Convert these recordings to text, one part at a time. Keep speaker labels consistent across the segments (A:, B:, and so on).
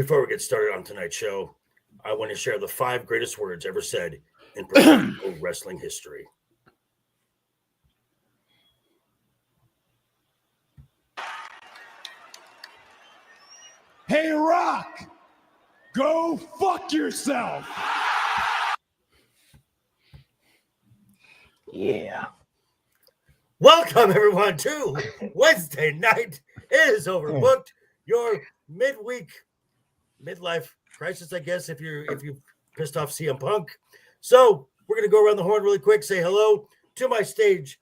A: Before we get started on tonight's show, I want to share the 5 greatest words ever said in professional wrestling history.
B: Hey, Rock, go fuck yourself.
C: Yeah.
A: Welcome, everyone, to Wednesday night. It is Overbooked, your midweek midlife crisis, I guess, if you pissed off CM Punk. So we're going to go around the horn really quick, say hello. To my stage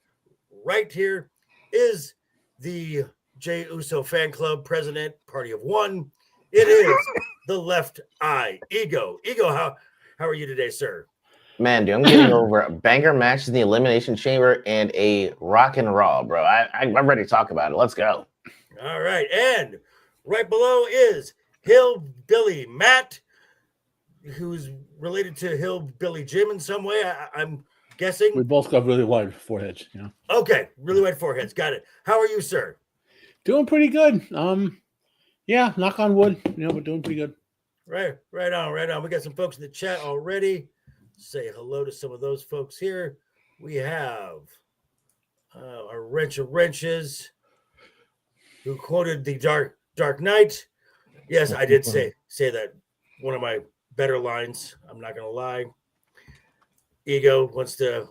A: right here is the Jey Uso fan club president, party of one. It is the LeftEyeEgo. Ego, how are you today, sir?
C: Man, dude, I'm getting over banger matches in the Elimination Chamber and a Rock and Raw, bro. I'm ready to talk about it. Let's go.
A: All right. And right below is Hillbilly Matt, who's related to Hillbilly Jim in some way, I'm guessing.
D: We both got really wide foreheads, you know.
A: Okay, really wide foreheads. Got it. How are you, sir?
D: Doing pretty good. Yeah, knock on wood. You know, we're doing pretty good.
A: Right on. We got some folks in the chat already. Say hello to some of those folks here. We have our Wrench of Wrenches, who quoted the Dark Knight. Yes, I did say that. One of my better lines. I'm not gonna lie. Ego wants to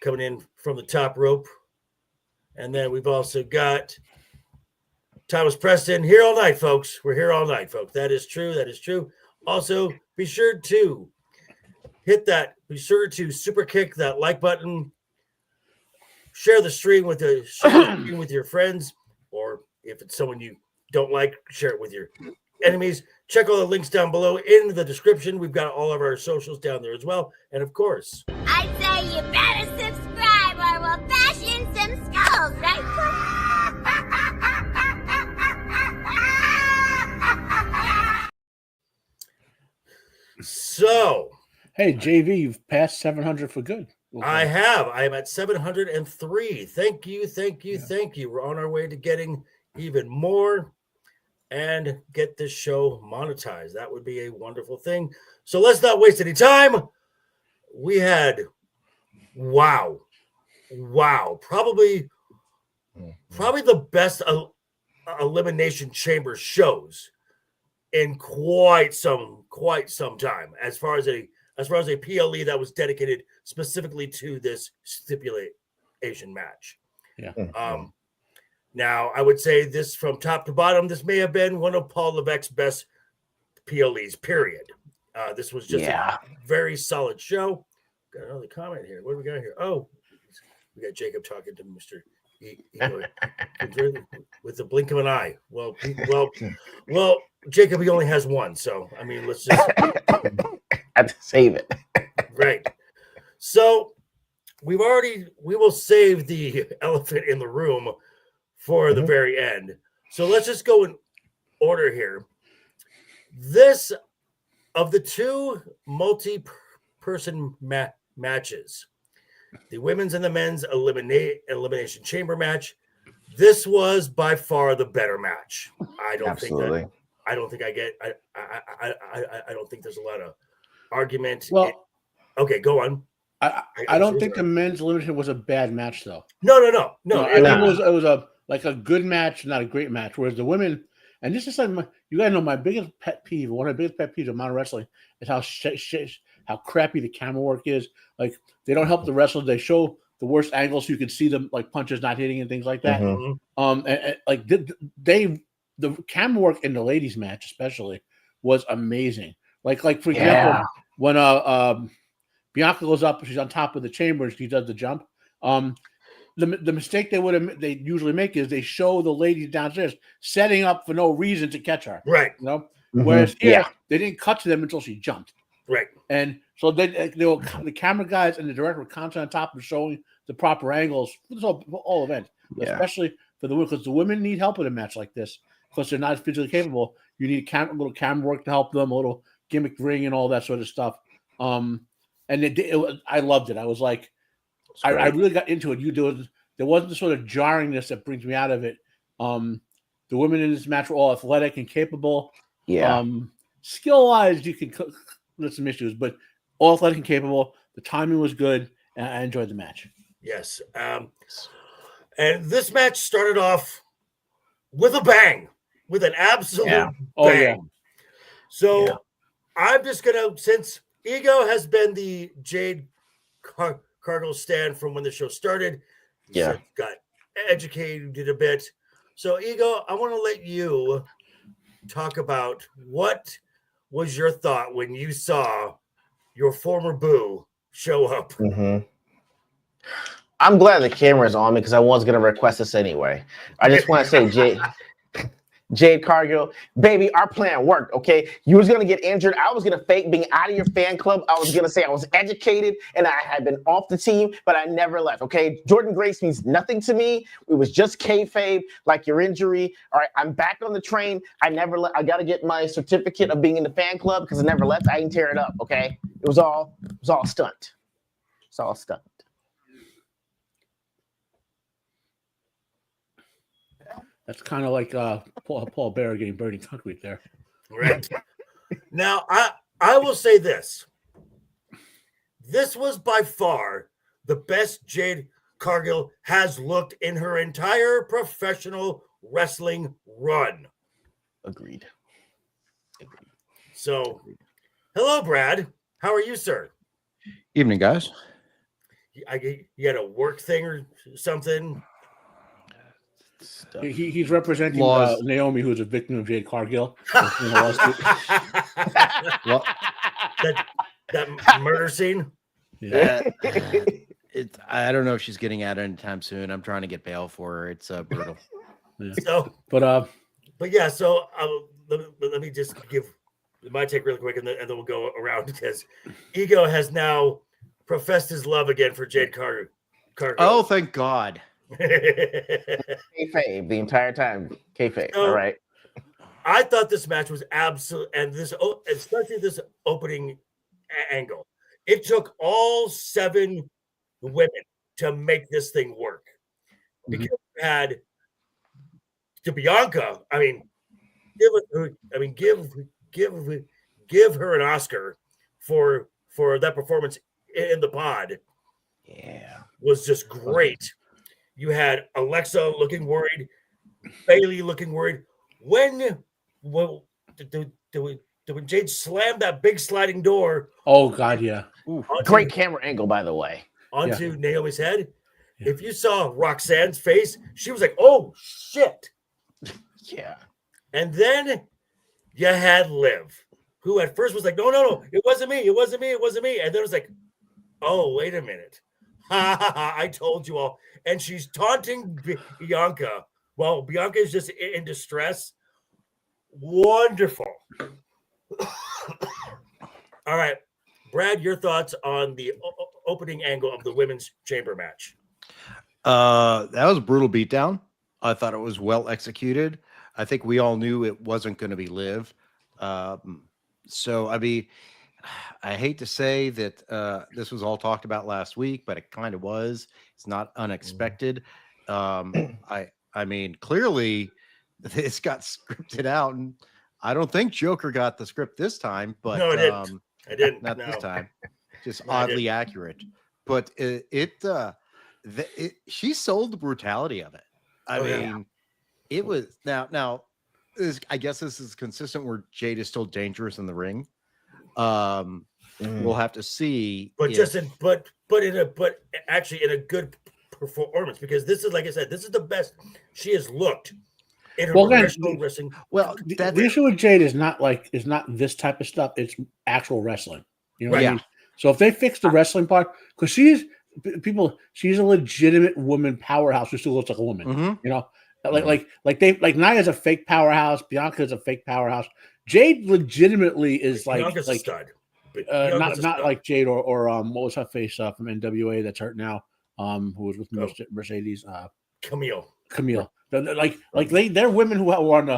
A: coming in from the top rope, and then we've also got Thomas Preston here all night, folks. We're here all night, folks. That is true. Also, be sure to hit that. Be sure to super kick that like button. Share the stream with your friends, or if it's someone you don't like, share it with your enemies. Check all the links down below in the description. We've got all of our socials down there as well. And of course,
E: I'd say you better subscribe or we'll bash in some skulls, right?
A: so
D: Hey, JV, you've passed 700 for good.
A: Okay. I have. I am at 703. Thank you. We're on our way to getting even more and get this show monetized. That would be a wonderful thing. So let's not waste any time. We had wow, probably the best Elimination Chamber shows in quite some time, as far as a PLE that was dedicated specifically to this stipulation match.
D: Yeah.
A: Now, I would say this from top to bottom, this may have been one of Paul Levesque's best PLEs, period. This was just a very solid show. Got another comment here. What do we got here? Oh, we got Jacob talking to Mr. Ego with the blink of an eye. Well, Jacob, he only has one. So, I mean, let's just...
C: Had to save it.
A: Right. So, we will save the elephant in the room for the very end. So let's just go in order here. This, of the 2 multi-person matches, the women's and the men's elimination chamber match, this was by far the better match. I don't think there's a lot of argument.
D: Well,
A: okay, go on.
D: I don't think the men's elimination was a bad match, though.
A: No.
D: It was a good match, not a great match. Whereas the women, and this is something you guys know, my biggest pet peeve, one of the biggest pet peeves of modern wrestling is how crappy the camera work is. Like, they don't help the wrestlers. They show the worst angles so you can see them, like punches not hitting and things like that. The camera work in the ladies' match especially was amazing. Like for example, when Bianca goes up, she's on top of the chamber and she does the jump. The mistake they usually make is they show the ladies downstairs setting up for no reason to catch her.
A: Right.
D: You know? Whereas here they didn't cut to them until she jumped.
A: Right.
D: And so the camera guys and the director were constantly on top of showing the proper angles for this all event, especially for the women, because the women need help in a match like this because they're not physically capable. You need a little camera work to help them, a little gimmick ring and all that sort of stuff. And I loved it. I was like, I really got into it. There wasn't the sort of jarringness that brings me out of it. The women in this match were all athletic and capable.
C: Yeah.
D: Skill wise, you can there's some issues, but all athletic and capable. The timing was good, and I enjoyed the match.
A: Yes. And this match started off with a bang, with an absolute bang.
D: Oh, yeah.
A: So I'm just gonna, since Ego has been the Jade Cargill stand from when the show started,
C: Yeah.
A: got educated a bit. So Ego, I want to let you talk about what was your thought when you saw your former boo show up.
C: Mm-hmm. I'm glad the camera's on me because I was going to request this anyway. I just want to say, Jade Cargill, baby, our plan worked, okay? You was going to get injured. I was going to fake being out of your fan club. I was going to say I was educated and I had been off the team, but I never left, okay? Jordan Grace means nothing to me. It was just kayfabe, like your injury. All right, I'm back on the train. I never left. I got to get my certificate of being in the fan club because I never left. I didn't tear it up, okay? It was all stunt. It's all stunt.
D: That's kind of like Paul Bearer getting buried in concrete there.
A: Right. Now, I will say this. This was by far the best Jade Cargill has looked in her entire professional wrestling run.
C: Agreed.
A: So, hello, Brad. How are you, sir?
F: Evening, guys.
A: You had a work thing or something?
D: He's representing Naomi, who's a victim of Jade Cargill.
F: Well,
A: that murder scene?
D: Yeah.
F: I don't know if she's getting out anytime soon. I'm trying to get bail for her. It's brutal.
D: Yeah.
A: So, but yeah. So let me just give my take really quick, and then we'll go around because Ego has now professed his love again for Jade Cargill.
F: Oh, thank God.
C: Kayfabe the entire time. Kayfabe. All right.
A: I thought this match was absolute, and this, especially this opening angle, it took all 7 women to make this thing work. Because you had to Bianca. I mean, give her an Oscar for that performance in the pod.
C: Yeah,
A: was just great. You had Alexa looking worried, Bailey looking worried. When Jade slammed that big sliding door?
D: Oh God, yeah.
C: Great camera angle, by the way.
A: Onto Naomi's head. Yeah. If you saw Roxanne's face, she was like, "Oh shit!"
C: Yeah.
A: And then you had Liv, who at first was like, "No, it wasn't me, it wasn't me." And then it was like, "Oh, wait a minute, I told you all." And she's taunting Bianca while Bianca is just in distress. Wonderful. All right, Brad, your thoughts on the opening angle of the women's chamber match?
F: That was a brutal beatdown. I thought it was well executed. I think we all knew it wasn't going to be Liv. So, I mean, I hate to say that this was all talked about last week, but it kind of was. It's not unexpected. I mean, clearly this got scripted out, and I don't think Joker got the script this time. But
A: no, I didn't.
F: Not this time. Just oddly accurate. But she sold the brutality of it. I mean, it was now. I guess this is consistent where Jade is still dangerous in the ring. We'll have to see.
A: But actually in a good performance, because this is, like I said, this is the best she has looked in her professional wrestling.
D: Well, the issue with Jade is not this type of stuff. It's actual wrestling. You know what I mean? So if they fix the wrestling part, because she's a legitimate woman powerhouse who still looks like a woman.
F: Mm-hmm.
D: You know, like Nia's a fake powerhouse. Bianca's a fake powerhouse. Jade legitimately is
A: Bianca's a stud.
D: Not like Jade or what was her face from NWA that's hurt now, who was with Mercedes.
A: Camille.
D: They're women who are on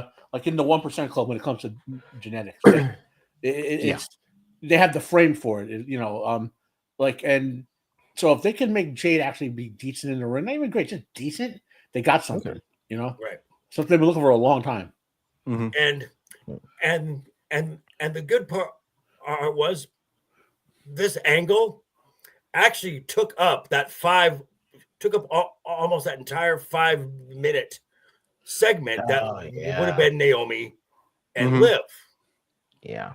D: in the 1% club when it comes to genetics. They have the frame for it, you know. And so if they can make Jade actually be decent in the ring, not even great, just decent, they got something, you know,
A: right?
D: Something they've been looking for a long time.
A: Mm-hmm. And And the good part was this angle actually took up almost that entire 5-minute segment that would have been Naomi and Liv.
C: Yeah.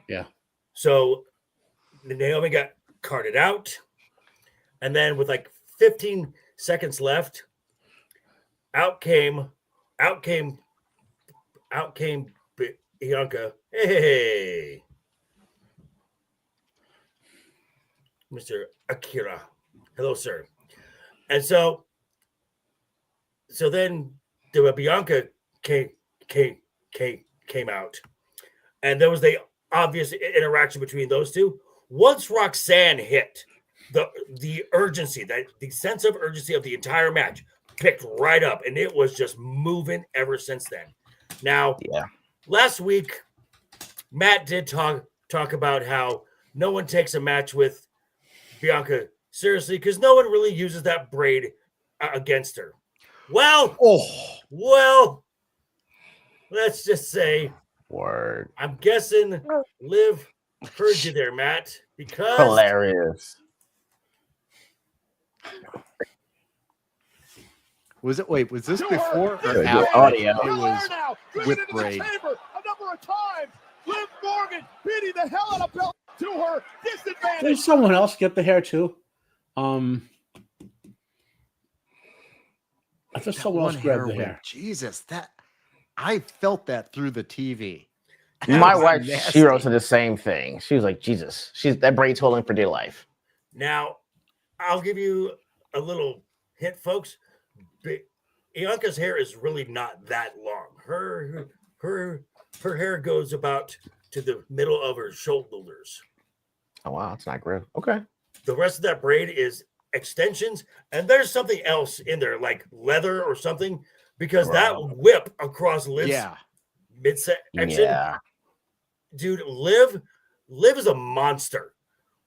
A: So Naomi got carted out, and then with like 15 seconds left, out came Bianca. Hey, Mr. Akira. Hello, sir. And so then the Bianca came out, and there was the obvious interaction between those two. Once Roxanne hit, the urgency, the sense of urgency of the entire match picked right up, and it was just moving ever since then. Now, last week, Matt did talk about how no one takes a match with Bianca seriously because no one really uses that braid against her. Well, let's just say,
C: word.
A: I'm guessing Liv heard you there, Matt, because
C: hilarious.
F: Was this before or
C: Good
F: after?
C: audio.
F: It was
B: now,
F: with
B: driven into
F: braid.
B: the chamber a number of times. Liv Morgan beating the hell out of Bella to her disadvantage.
D: Did someone else get the hair too? I thought someone else grabbed the hair.
F: Jesus, that I felt that through the TV.
C: My
F: was
C: wife,
F: nasty.
C: she wrote to the same thing. She was like, Jesus, that braid's holding for dear life.
A: Now I'll give you a little hint, folks. Bianca's hair is really not that long. Her hair goes about to the middle of her shoulders.
C: Oh wow, that's not good. Okay.
A: The rest of that braid is extensions, and there's something else in there, like leather or something, because that whip across Liv's midsection.
C: Yeah.
A: Dude, Liv is a monster.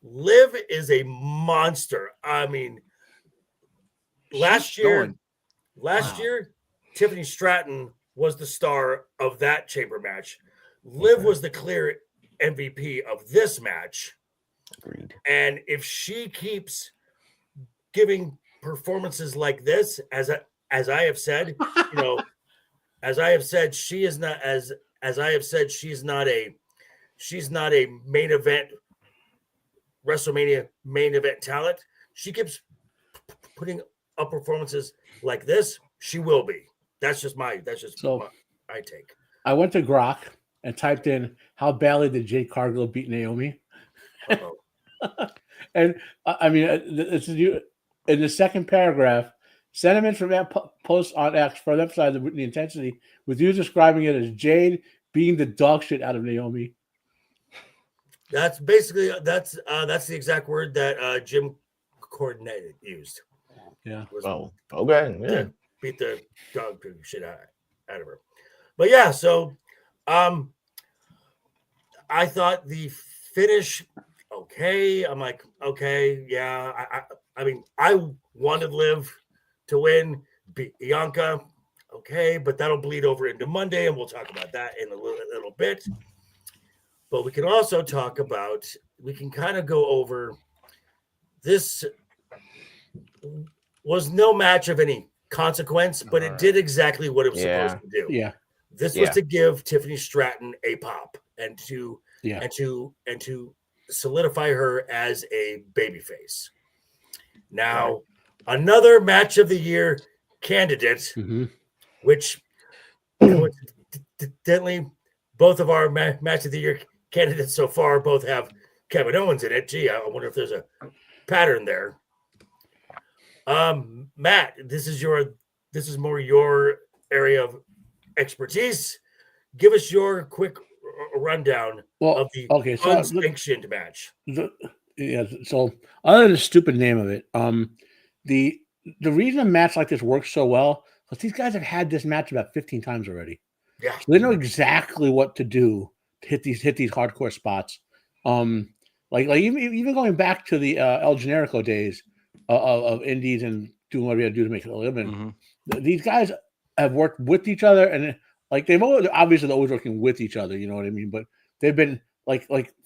A: Liv is a monster. I mean, last year, Tiffany Stratton was the star of that chamber match. Liv was the clear MVP of this match.
C: Agreed.
A: And if she keeps giving performances like this, as I have said, as I have said, she is not as I have said, she's not a main event WrestleMania main event talent. She keeps putting up performances like this. She will be. That's just my take.
D: I went to Grok and typed in how badly did Jade Cargill beat Naomi. And I mean, it's in the second paragraph, sentiments from that post on X further emphasize the intensity, with you describing it as Jade being the dog shit out of Naomi.
A: That's basically that's the exact word that Jim Cornette used.
D: Yeah.
C: Okay. Yeah.
A: Beat the dog shit out of her. But yeah, so I thought the finish okay. I'm like, okay, yeah. I mean, I wanted Liv to win, Bianca, okay, but that'll bleed over into Monday, and we'll talk about that in a little bit. But we can also talk about, we can kind of go over, this was no match of any consequence, but it did exactly what it was supposed to do.
D: Yeah.
A: This was to give Tiffany Stratton a pop and to solidify her as a babyface. Now, another match of the year candidate, which coincidentally, both of our match of the year candidates so far both have Kevin Owens in it. Gee, I wonder if there's a pattern there. Matt, this is more your area of expertise. Give us your quick rundown of the unsanctioned match.
D: So other than the stupid name of it, the reason a match like this works so well, because these guys have had this match about 15 times already.
A: Yeah,
D: so they know exactly what to do to hit these hardcore spots. Like even going back to the El Generico days of indies and doing whatever you had to do to make it a living. These guys have worked with each other and like they've always obviously they're always working with each other. You know what I mean? But they've been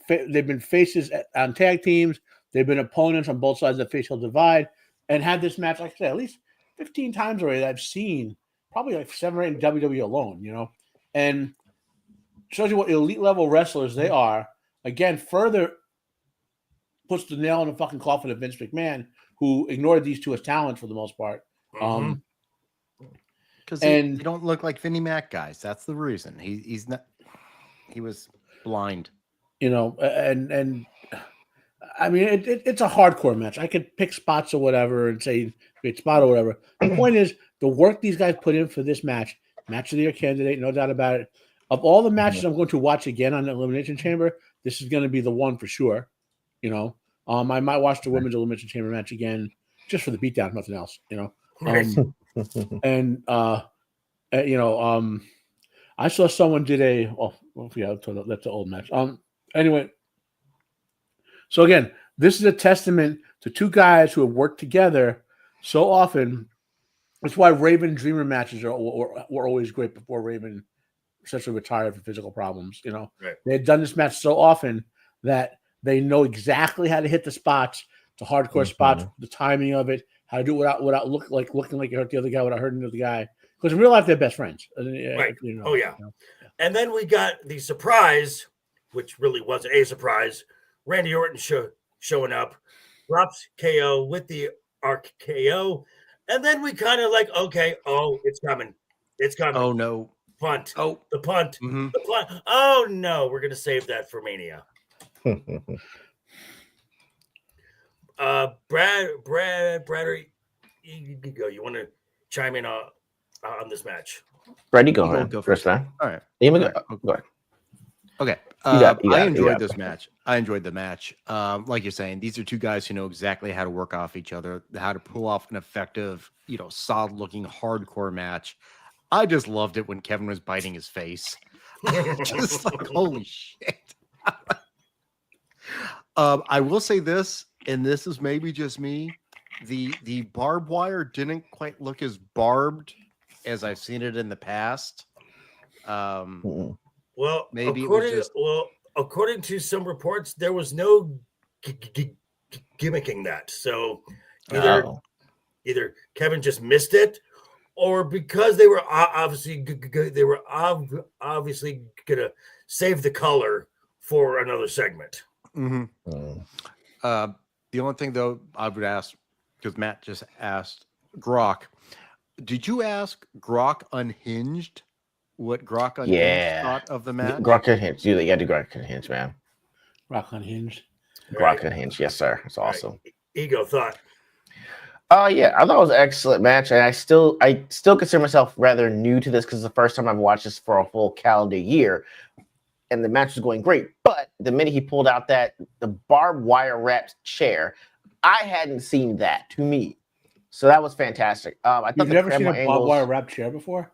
D: they've been faces on tag teams. They've been opponents on both sides of the facial divide, and had this match, like I said, at least 15 times already that I've seen, probably like 7 or 8 in WWE alone, you know, and shows you what elite level wrestlers they are. Again, further puts the nail in the fucking coffin of Vince McMahon, who ignored these two as talent for the most part.
F: Because they don't look like Vinnie Mac guys. That's the reason. He's not. He was blind.
D: You know, and I mean, it's a hardcore match. I could pick spots or whatever and say great spot or whatever. The point is, the work these guys put in for this match of the year candidate, no doubt about it. Of all the matches I'm going to watch again on the Elimination Chamber, this is going to be the one for sure. You know, I might watch the Women's Elimination Chamber match again just for the beatdown, nothing else. You know, and you know, I saw someone did that's the old match. Anyway, so again, this is a testament to two guys who have worked together so often. That's why Raven Dreamer matches were always great before Raven essentially retired for physical problems. You know, They had done this match so often that they know exactly how to hit the spots, the hardcore spots, the timing of it, how to do it without looking like you hurt the other guy without hurting the other guy. Because in real life, they're best friends.
A: Right.
D: You know,
A: You know.
D: You know.
A: And then we got the surprise, which really wasn't a surprise. Randy Orton showing up, drops KO with the RKO. And then we kind of like, okay, it's coming. It's coming.
F: Oh, no.
A: Punt.
F: Oh.
A: The punt. The punt. Oh, no. We're going to save that for Mania. Brad, you go. You want to chime in on this match?
C: Brad, you go first time.
F: All right.
C: Go ahead.
F: Okay. I enjoyed this match. I enjoyed the match. Like you're saying, these are two guys who know exactly how to work off each other, how to pull off an effective, you know, solid-looking hardcore match. I just loved it when Kevin was biting his face. Just like, holy shit. I will say this, and this is maybe just me. The barbed wire didn't quite look as barbed as I've seen it in the past.
A: Well,
F: maybe
A: according to some reports, there was no gimmicking that. So either Kevin just missed it, or because they were obviously gonna save the color for another segment.
F: The only thing though I would ask, because Matt just asked Grok, did you ask Grok Unhinged what Grok Unhinged thought of the match?
C: Grok Unhinged. You got to do Grok Unhinged, man.
D: Grok Unhinged.
C: Grok Unhinged. Yes, sir. It's awesome.
A: Right. Ego thought.
C: Yeah, I thought it was an excellent match, and I still consider myself rather new to this because it's the first time I've watched this for a full calendar year, and the match was going great. But the minute he pulled out the barbed wire wrapped chair, I hadn't seen that to me, so that was fantastic. I thought
D: You've never seen a barbed wire wrapped chair before?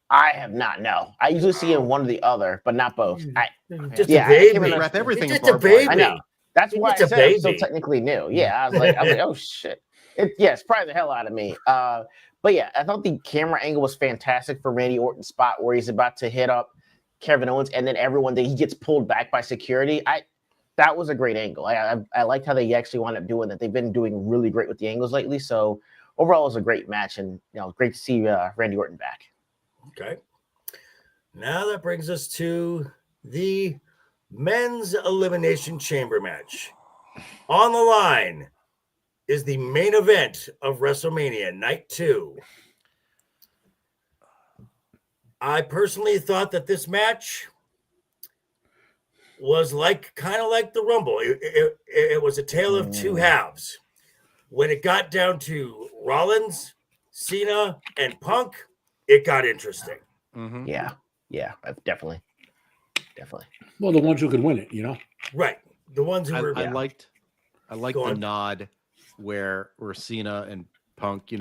C: I have not. No, I usually see in one or the other, but not both.
A: Just a baby.
F: Wrap everything.
A: Just a baby.
C: I know. That's why I said I'm still technically new. Yeah, I was like, oh shit. It surprised the hell out of me. But yeah, I thought the camera angle was fantastic for Randy Orton's spot where he's about to hit up Kevin Owens, and then he gets pulled back by security. That was a great angle. I liked how they actually wound up doing that. They've been doing really great with the angles lately. So overall, it was a great match, and great to see Randy Orton back.
A: Okay. Now that brings us to the men's Elimination Chamber match. On the line is the main event of WrestleMania Night 2. I personally thought that this match was kind of like the Rumble. It was a tale of two halves. When it got down to Rollins, Cena, and Punk, it got interesting.
F: Mm-hmm.
C: Yeah, definitely.
D: Well, the ones who could win it,
A: Right. The ones who were.
F: I liked the nod where Cena and Punk,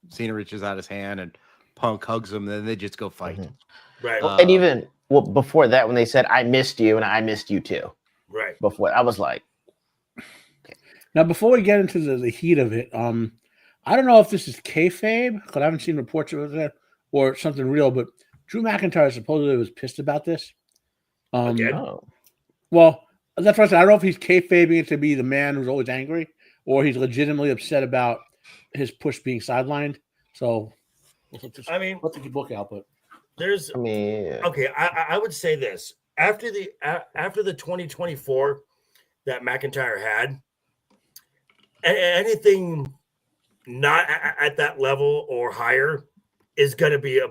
F: Cena reaches out his hand and Punk hugs him, and then they just go fight.
C: Mm-hmm. Right. And even before that, when they said, I missed you and I missed you too.
A: Right.
C: Before, I was like.
D: Now, before we get into the heat of it, I don't know if this is kayfabe, because I haven't seen reports of that or something real, but Drew McIntyre supposedly was pissed about this.
A: Again?
C: Oh.
D: Well, that's what I said. I don't know if he's kayfabing it to be the man who's always angry, or he's legitimately upset about his push being sidelined. So,
A: I mean,
D: let the book out, but
A: there's
C: I mean,
A: okay. I would say this after the 2024 that McIntyre had, anything not at that level or higher is going to be a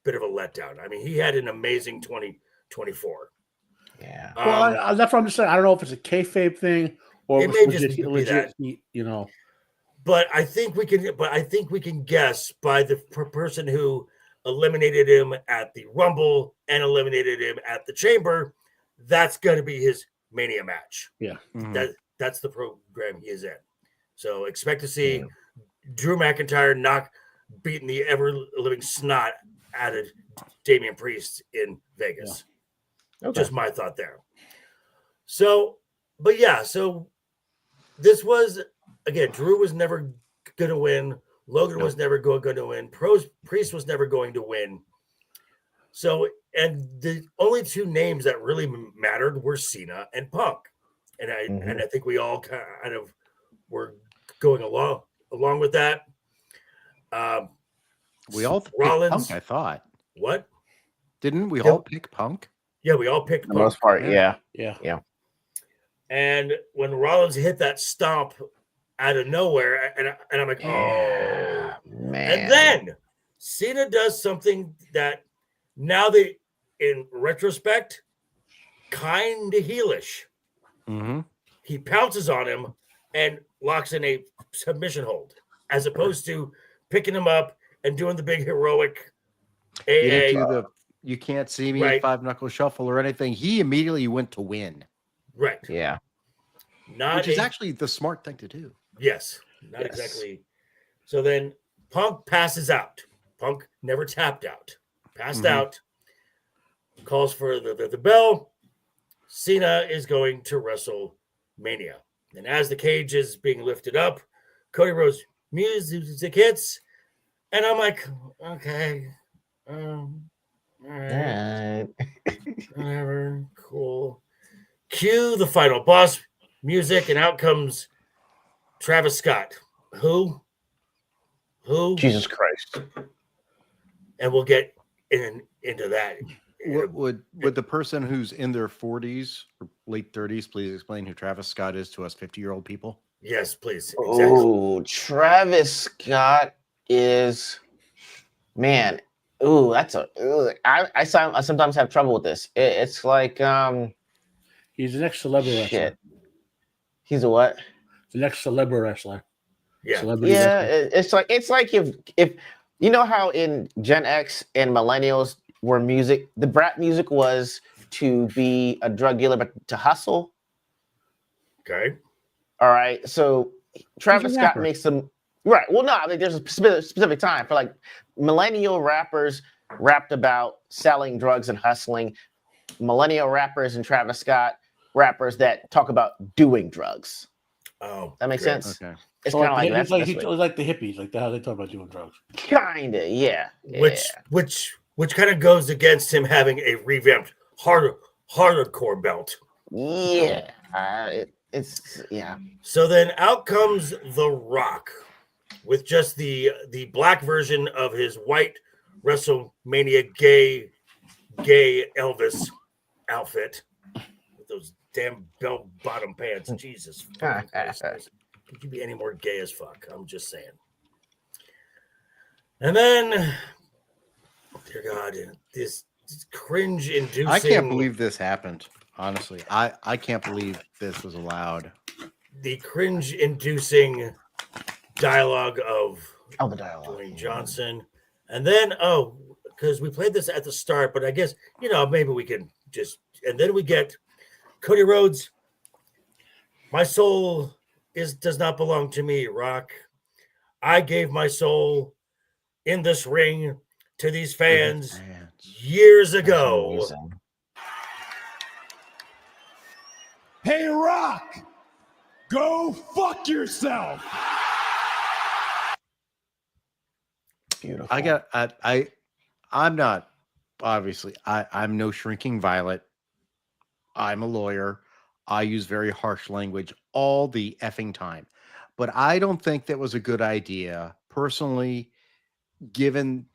A: bit of a letdown. I mean, he had an amazing 2024.
C: yeah.
D: well, that's what I'm just saying. I don't know if it's a kayfabe thing or
A: It
D: if
A: may
D: it's
A: just be that.
D: you know.
A: But I think we can. But I think we can guess by the person who eliminated him at the Rumble and eliminated him at the Chamber. That's going to be his Mania match.
D: Yeah.
A: That's the program he is in. So expect to see Drew McIntyre beating the ever living snot out of Damian Priest in Vegas.
C: Yeah. Okay.
A: Just my thought there. So, but yeah, so this was again, Drew was never going to win. Logan was never going to win. Priest was never going to win. So, and the only two names that really mattered were Cena and Punk. And I think we all kind of were going along with that.
F: We all picked
A: Rollins.
F: Punk, I thought.
A: What?
F: Didn't we all pick Punk?
A: Yeah, we all picked
C: For the
A: Punk.
C: most part, yeah.
A: And when Rollins hit that stomp out of nowhere, and I'm like, oh,
C: man.
A: And then Cena does something that now in retrospect, kind of heelish.
F: Mm-hmm.
A: He pounces on him and locks in a submission hold, as opposed to picking him up and doing the big heroic AA.
F: You can't see me,
A: Right.
F: 5-knuckle shuffle or anything. He immediately went to win.
A: Right.
C: Yeah.
F: Which is actually the smart thing to do.
A: Yes. Not exactly. So then Punk passes out. Punk never tapped out. Passed out. Calls for the bell. Cena is going to WrestleMania. And as the cage is being lifted up, Cody Rhodes music hits. And I'm like, okay. All right. Whatever. Cool. Cue the final boss music, and out comes Travis Scott. Who?
C: Jesus Christ.
A: And we'll get into that.
F: Would the person who's in their 40s or late 30s please explain who Travis Scott is to us 50-year-old people?
A: Yes, please.
C: Exactly. Oh, Travis Scott is, man. Ooh, that's I sometimes have trouble with this. It's like
D: he's the next celebrity wrestler.
C: He's a what?
D: The next celebrity wrestler.
A: Yeah.
D: Celebrity
C: wrestler. It's like if you know how in Gen X and millennials where the brat music was to be a drug dealer but to hustle.
A: Okay.
C: All right. So Travis Scott makes them right. Well, no, I mean there's a specific time for like millennial rappers rapped about selling drugs and hustling. Millennial rappers and Travis Scott rappers that talk about doing drugs.
A: Oh,
C: that makes sense.
F: Okay.
C: It's kind of like
D: it's like the hippies, like how they talk about doing drugs.
C: Kinda, yeah.
A: Which kind of goes against him having a revamped hardcore belt.
C: Yeah, it's yeah.
A: So then out comes The Rock with just the black version of his white WrestleMania gay Elvis outfit with those damn bell bottom pants. Jesus Christ. Could you be any more gay as fuck? I'm just saying. And then, dear God, this cringe-inducing.
F: I can't believe this happened. Honestly, I can't believe this was allowed.
A: The cringe-inducing dialogue of
C: the dialogue.
A: Dwayne Johnson, and then because we played this at the start, but I guess maybe we can just, and then we get Cody Rhodes. My soul does not belong to me, Rock. I gave my soul in this ring to these fans years ago.
B: Hey, Rock, go fuck yourself.
C: Beautiful.
F: I'm not obviously, I'm no shrinking violet. I'm a lawyer. I use very harsh language all the effing time. But I don't think that was a good idea, personally, given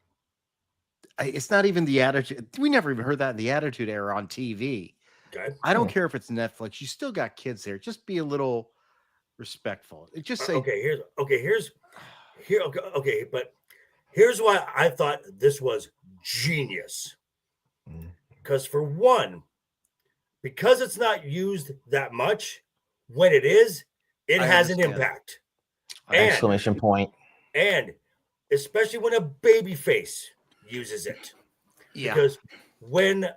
F: it's not even the attitude. We never even heard that in the Attitude Era on TV.
A: Okay.
F: I don't care if it's Netflix. You still got kids there. Just be a little respectful. Just say,
A: okay, but here's why I thought this was genius. Because for one, because it's not used that much, when it is, it has an impact.
C: Exclamation point.
A: And especially when a baby face uses it.
F: yeah,
A: Because when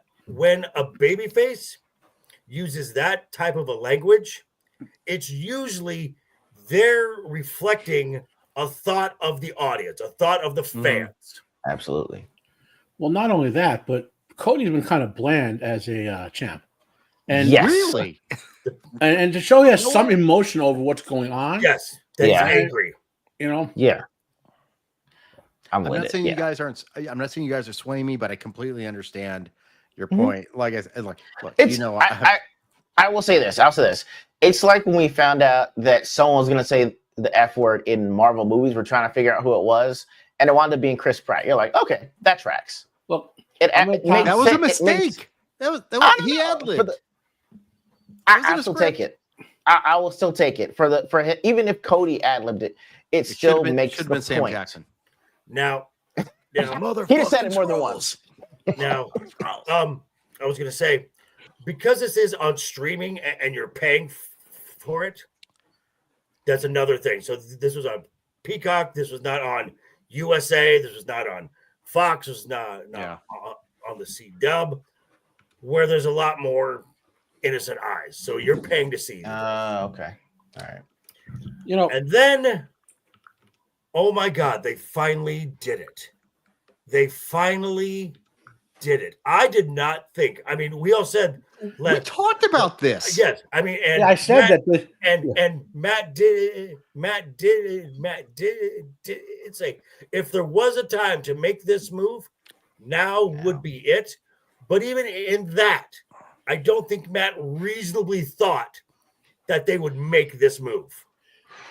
A: a baby face uses that type of a language, it's usually they're reflecting a thought of the audience, a thought of the fans.
C: Absolutely.
D: Well, not only that, but Cody's been kind of bland as a champ. And
C: Yes.
F: really.
D: and to show he has some emotion over what's going on.
A: Yes, that's
C: Yeah.
A: angry.
D: You know?
C: Yeah.
F: I'm not saying you guys aren't. I'm not saying you guys are swaying me, but I completely understand your point. Like I said, look,
C: It's,
F: you know,
C: I will say this. I'll say this. It's like when we found out that someone was going to say the F word in Marvel movies. We're trying to figure out who it was, and it wound up being Chris Pratt. You're like, okay, that tracks.
D: Look,
C: It makes
F: that was a
C: sense.
F: mistake. That was he ad libbed.
C: I'll still take it. I will still take it for him, even if Cody ad libbed it. It still makes the
F: been Sam
C: point.
F: Jackson.
A: Now,
C: He just said it more than once.
A: Now, I was gonna say, because this is on streaming and you're paying for it, that's another thing. So this was on Peacock. This was not on USA. This was not on Fox. This was not on the C-Dub, where there's a lot more innocent eyes. So you're paying to see.
C: Okay. All right.
D: you know,
A: And then, oh my God, they finally did it. They finally did it. I did not think. I mean, we all said.
F: We talked about this.
A: Yes, I mean, and
D: I said
A: Matt,
D: that.
A: and Matt did. It's like if there was a time to make this move, now would be it. But even in that, I don't think Matt reasonably thought that they would make this move.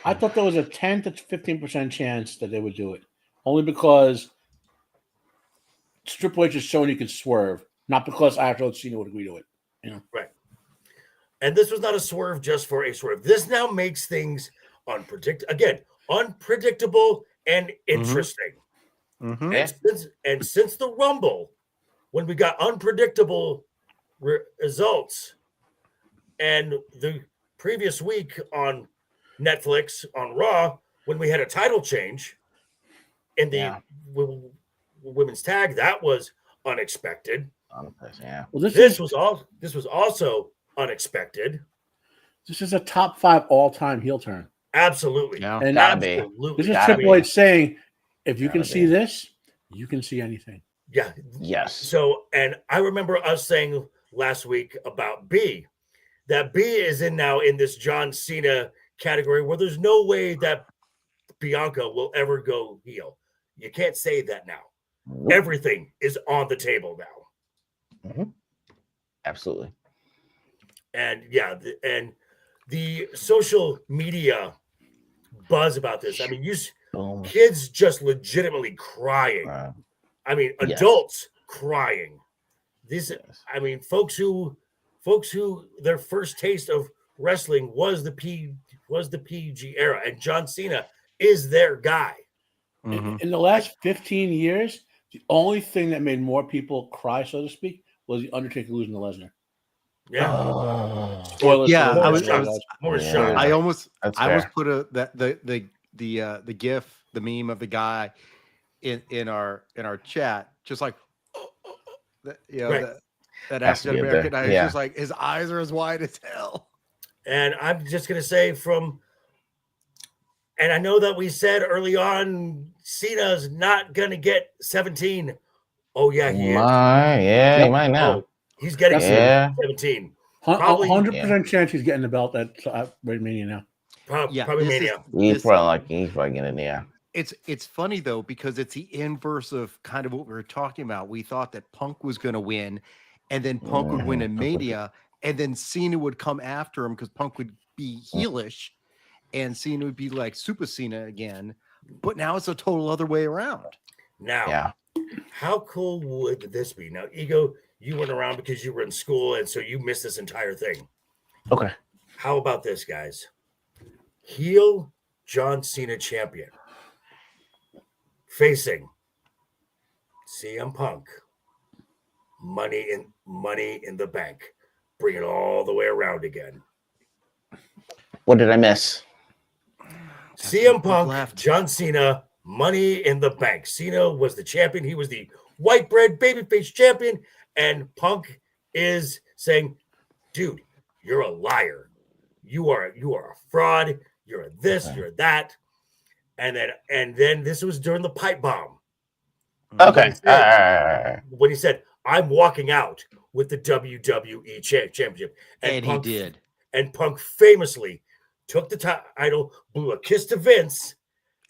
D: I thought there was a 10 to 15% chance that they would do it, only because Triple H has shown he could swerve, not because Afro Cena would agree to it. You know,
A: Right. And this was not a swerve just for a swerve. This now makes things unpredictable and interesting.
F: Mm-hmm.
A: And since the Rumble, when we got unpredictable results, and the previous week on Netflix on Raw, when we had a title change in the women's tag, that was unexpected.
C: Yeah.
D: well,
A: This was also unexpected.
D: This is a top 5 all-time heel turn.
A: Absolutely.
F: Yeah.
D: And
C: Gotta be.
A: Absolutely.
D: this is
C: Gotta
D: Triple
C: be.
D: H saying, if you can
C: Gotta
D: see
C: be.
D: this, you can see anything.
A: Yeah.
C: Yes.
A: So, and I remember us saying last week about B, that B is now in this John Cena category where there's no way that Bianca will ever go heel. You can't say that now.
C: Nope.
A: Everything is on the table now.
C: Absolutely.
A: And and the social media buzz about this. I mean,
C: Boom.
A: kids just legitimately crying. I mean, adults crying. I mean, folks who their first taste of wrestling was the PG era, and John Cena is their guy.
F: Mm-hmm.
D: In the last 15 years, the only thing that made more people cry, so to speak, was the Undertaker losing to Lesnar.
A: Yeah.
D: Spoilers.
F: Yeah,
D: for
F: I
D: the
F: was-
D: guys.
A: More
C: Yeah.
A: shocked.
F: I almost
C: That's
F: put the GIF, the meme of the guy in our chat, just like
A: Right.
F: that
C: Has to
F: African
C: be up
F: American
C: there.
F: guy is
C: Yeah.
F: just like his eyes are as wide as hell.
A: And I'm just gonna say and I know that we said early on Cena's not gonna get 17. Oh yeah, he is.
C: He might now.
A: Oh, he's getting
C: Yeah.
A: 17. Probably
D: 100% chance he's getting the belt at WrestleMania now.
A: Probably
F: Yeah,
A: Mania.
C: He's probably getting it. Yeah.
F: It's funny though, because it's the inverse of kind of what we were talking about. We thought that Punk was going to win, and then Punk would win in Mania, and then Cena would come after him because Punk would be heelish, and Cena would be like Super Cena again. But now it's a total other way around.
A: Now, how cool would this be? Now, Ego, you went around because you were in school, and so you missed this entire thing.
C: Okay.
A: How about this, guys? Heel John Cena champion facing CM Punk. Money in the bank. Bring it all the way around again.
C: What did I miss?
A: CM Punk, John Cena, Money in the Bank. Cena was the champion. He was the white bread babyface champion, and Punk is saying, "Dude, you're a liar. You are a fraud. You're a this. You're a that." And then this was during the pipe bomb.
C: Okay.
A: When he said, "I'm walking out with the WWE championship,"
F: and
A: Punk,
F: he did.
A: And Punk famously took the title, blew a kiss to Vince,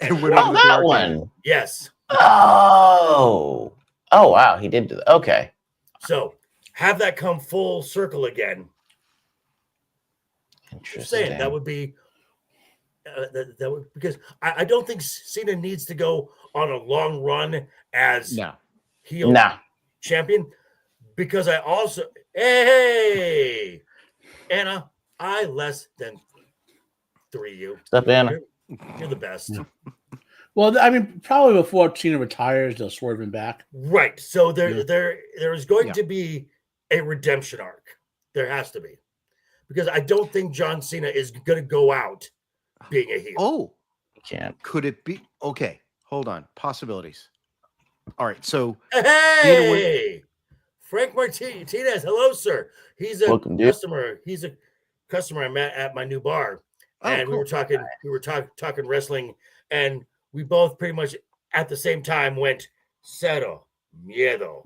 F: and went
C: on that one.
A: Yes.
C: Oh, wow, he did do that. Okay.
A: So have that come full circle again.
C: Interesting.
A: Saying that would be that would, because I don't think Cena needs to go on a long run as heel champion, because I also hey Anna, I less than 3 you.
C: What's up, Anna?
A: You're the best.
D: Well, I mean, probably before Cena retires, they'll swerve him back.
A: Right. So there is going to be a redemption arc. There has to be, because I don't think John Cena is going to go out being a heel.
F: Oh,
C: can't.
F: Could it be? Okay, hold on. Possibilities. All right. So,
A: hey, Frank Martinez. Hello, sir. He's a customer. He's a customer I met at my new bar, and cool. we were talking wrestling, and we both pretty much at the same time went cero miedo.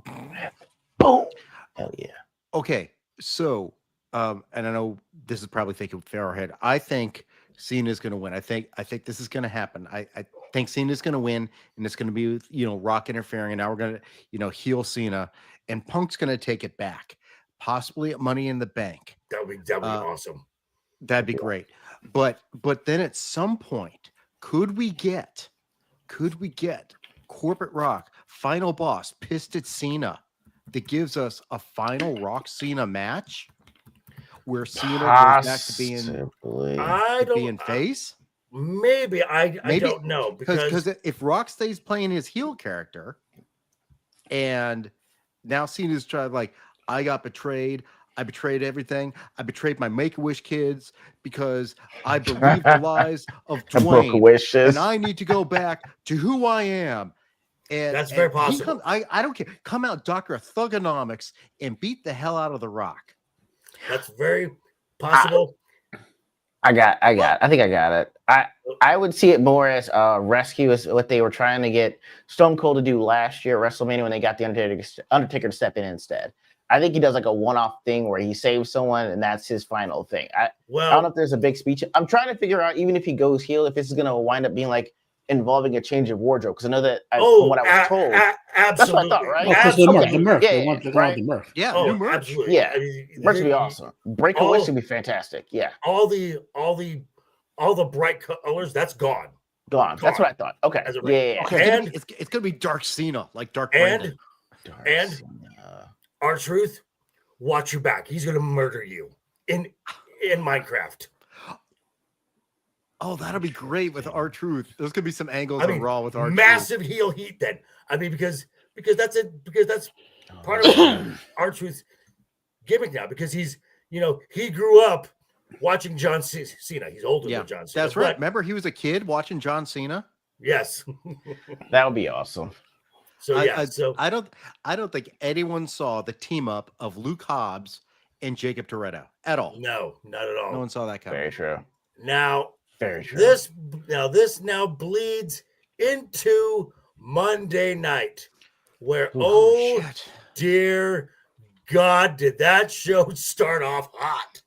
C: Oh, hell yeah.
F: Okay, so and I know this is probably thinking fair ahead. I think Cena's going to win. I think this is going to happen. I think Cena's going to win, and it's going to be Rock interfering, and now we're going to heel Cena, and Punk's going to take it back, possibly at Money in the Bank.
A: That would be awesome.
F: That'd be great. But then at some point, could we get Corporate Rock, Final Boss, pissed at Cena, that gives us a final Rock Cena match where Cena goes back to being face?
A: Maybe I don't know,
F: because if Rock stays playing his heel character, and now Cena's trying I got betrayed. I betrayed everything. I betrayed my Make-A-Wish kids because I believed the lies of Dwayne, and I need to go back to who I am. And
A: that's very possible.
F: I don't care. Come out, Dr. Thugonomics, and beat the hell out of The Rock.
A: That's very possible.
C: I think I got it. I would see it more as rescue, is what they were trying to get Stone Cold to do last year at WrestleMania when they got the Undertaker to step in instead. I think he does a one-off thing where he saves someone and that's his final thing. I don't know if there's a big speech. I'm trying to figure out, even if he goes heel, if this is going to wind up being involving a change of wardrobe, because I know that from what I was told,
A: absolutely.
C: That's what I thought, right?
D: Because the Murph. They want the Murph.
F: Yeah,
A: new
F: merch.
A: Absolutely.
C: Yeah, merch would be awesome. Breakaway should be fantastic. Yeah,
A: all the bright colors, that's gone.
C: Gone. That's what I thought. Okay. Yeah.
F: Okay. And it's gonna be Dark Cena, like Dark Brandon.
A: And R-Truth, watch your back. He's gonna murder you in Minecraft.
F: Oh, that'll be great with R-Truth. There's gonna be some angles on Raw with R-Truth.
A: Massive heel heat then. because that's it. Because that's part of R-Truth's gimmick now. Because he's he grew up watching John Cena. He's older than John Cena.
F: That's right. Remember, he was a kid watching John Cena.
A: Yes,
C: that would be awesome.
A: So
F: I don't think anyone saw the team up of Luke Hobbs and Jacob Toretto at all.
A: No, not at all.
F: No one saw that coming.
C: Very true.
A: Now,
C: very true.
A: This bleeds into Monday night, where dear God, did that show start off hot?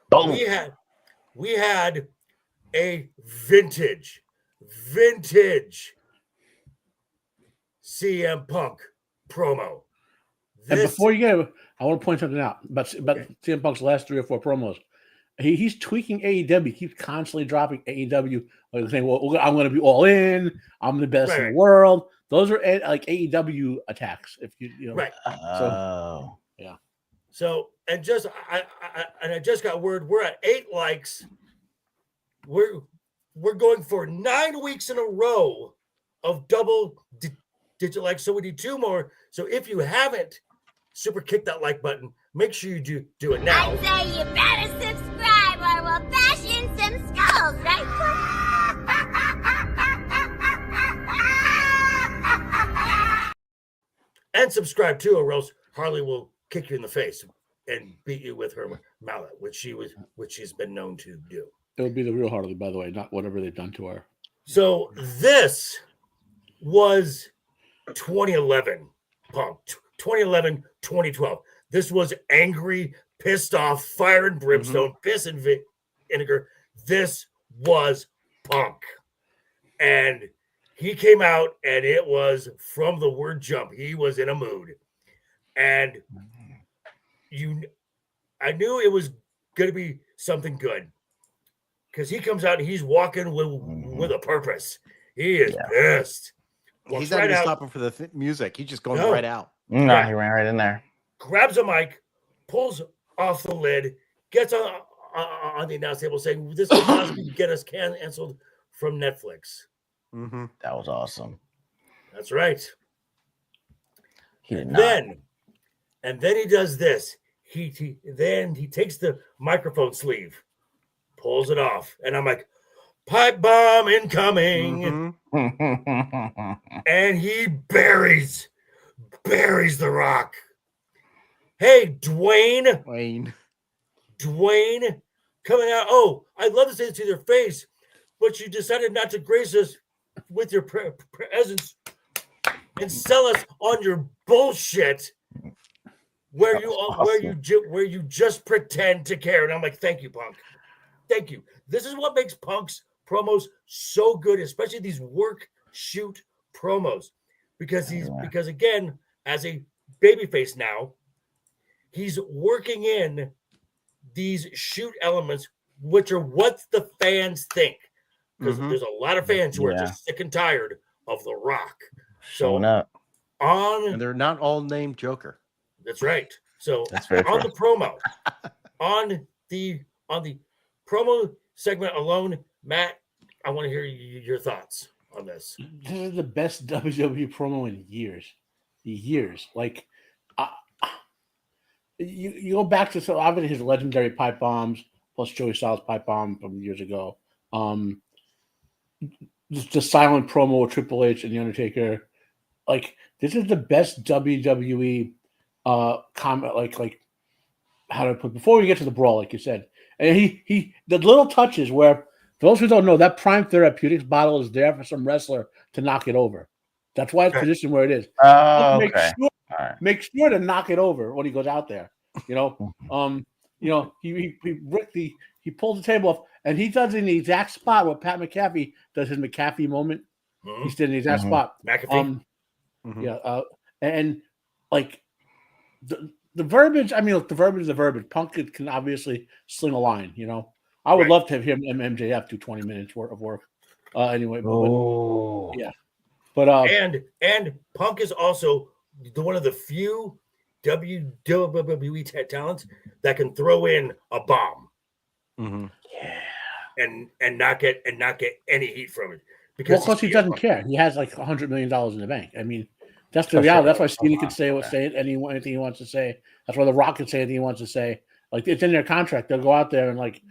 C: Boom.
A: We had a vintage CM Punk promo.
D: And
A: This,
D: before you get it, I want to point something out about CM Punk's last 3 or 4 promos. He's tweaking AEW. He keeps constantly dropping AEW, like saying, "Well, I'm going to be all in. I'm the best in the world." Those are like AEW attacks. If you know,
A: right.
C: Oh.
D: Yeah.
A: So and I just got word we're at 8 likes. We're going for 9 weeks in a row of double digit likes. So we need 2 more. So if you haven't super kicked that like button, make sure you do it now.
E: I say you better subscribe or we'll bash in some skulls, right?
A: And subscribe too, or else Harley will kick you in the face and beat you with her mallet, which she's been known to do.
D: It would be the real Harley, by the way, not whatever they've done to her.
A: So this was 2011 Punk, 2011, 2012. This was angry, pissed off, fire and brimstone, piss and vinegar. This was Punk. And he came out, and it was from the word jump. He was in a mood. And I knew it was going to be something good. Because he comes out and he's walking with a purpose. He is pissed.
F: He's not even stopping for the music. He's just going right out.
C: No, he ran right in there.
A: Grabs a mic, pulls off the lid, gets on the announce table saying, "This will possibly get us canceled from Netflix."
F: Mm-hmm.
C: That was awesome.
A: That's right.
C: He did not.
A: And then he does this. He takes the microphone sleeve, pulls it off, and I'm like, pipe bomb incoming. And he buries the Rock. Hey, Dwayne coming out. Oh, I'd love to say it to their face, but you decided not to grace us with your presence and sell us on your bullshit where you just pretend to care. And I'm like, thank you, Punk. Thank you. This is what makes Punk's promos so good, especially these work shoot promos, because again, as a babyface now, he's working in these shoot elements, which are what the fans think. Because there's a lot of fans who are just sick and tired of The Rock
C: showing up.
F: And they're not all named Joker.
A: That's right. So
C: That's very
A: on
C: true.
A: the promo, on the promo segment alone, Matt, I want to hear your thoughts on this.
D: This is the best WWE promo in years. Like, you go back to obviously his legendary pipe bombs plus Joey Styles' pipe bomb from years ago. The silent promo with Triple H and The Undertaker. Like, this is the best WWE comment. Like how to put before we get to the brawl, like you said. And he the little touches where, for those who don't know, that Prime Therapeutics bottle is there for some wrestler to knock it over. That's why it's positioned where it is.
C: Oh,
D: Make sure to knock it over when he goes out there. He pulls the table off, and he does it in the exact spot where Pat McAfee does his McAfee moment. He stood in the exact spot.
A: McAfee.
D: And like the verbiage. I mean, look, the verbiage is the verbiage. Punk can obviously sling a line. I would love to have him and MJF do 20 minutes worth of work. Anyway,
A: and Punk is also one of the few WWE talents that can throw in a bomb, and not get any heat from it
D: because he doesn't care. He has like $100 million in the bank. I mean, that's the reality. That's why Cena can say anything he wants to say. That's why The Rock can say anything he wants to say. Like, it's in their contract. They'll go out there and like,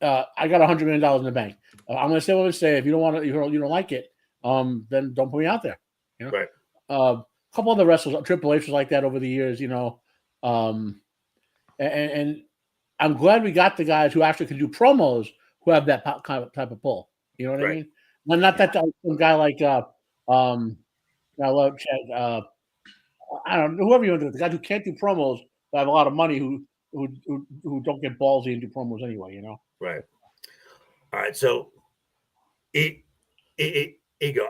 D: I got $100 million in the bank. I'm going to say what I say. If you don't want it, you don't like it, then don't put me out there.
A: Right.
D: A couple other wrestlers, Triple H was like that over the years, and I'm glad we got the guys who actually can do promos who have that kind of type of pull. You know what I mean? Well, not that some guy like I love Chad. I don't know, whoever you want to do, the guys who can't do promos but have a lot of money who don't get ballsy and do promos anyway.
A: Right. All right. So, Ego,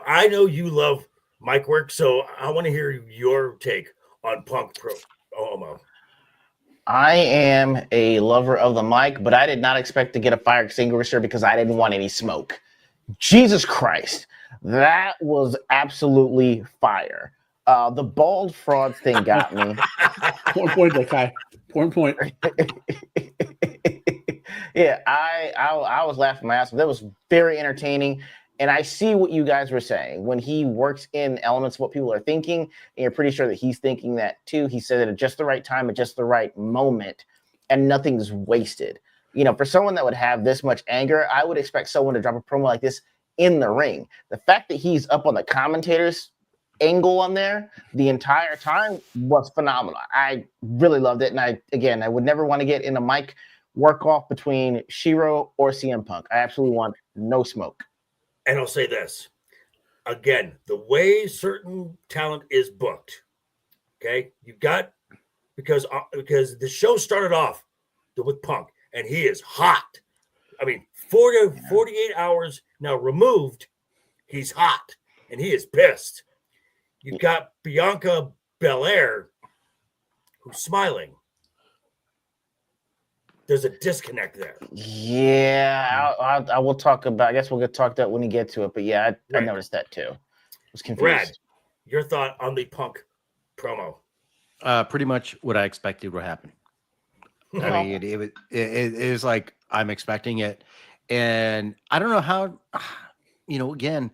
A: I know you love mic work. So I want to hear your take on Punk promo.
C: I am a lover of the mic, but I did not expect to get a fire extinguisher because I didn't want any smoke. Jesus Christ. That was absolutely fire. The bald fraud thing got me.
D: Point, that guy. Point.
C: Yeah, I was laughing my ass off. That was very entertaining. And I see what you guys were saying. When he works in elements of what people are thinking, and you're pretty sure that he's thinking that too. He said it at just the right time, at just the right moment, and nothing's wasted. You know, for someone that would have this much anger, I would expect someone to drop a promo like this in the ring. The fact that he's up on the commentators angle on there the entire time was phenomenal. I really loved it. And I would never want to get in a mic work off between Shiro or CM Punk. I absolutely want no smoke.
A: And I'll say this again, the way certain talent is booked. Okay. You got because the show started off with Punk and he is hot. I mean, 48 hours now removed, he's hot and he is pissed. You got Bianca Belair who's smiling. There's a disconnect there.
C: Yeah, I will talk about. I guess we'll talk that when we get to it. But yeah, I noticed that too. I was confused.
A: Brad, your thought on the Punk promo?
F: Pretty much what I expected would happen. I mean, it is like I'm expecting it, and I don't know how. You know, again,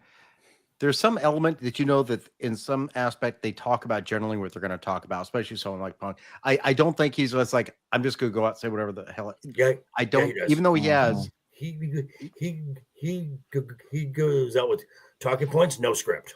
F: there's some element that that in some aspect they talk about generally what they're going to talk about, especially someone like Punk. I don't think he's just like, I'm just going to go out and say whatever the hell.
A: Yeah,
F: I don't, even though he has.
A: He goes out with talking points, no script.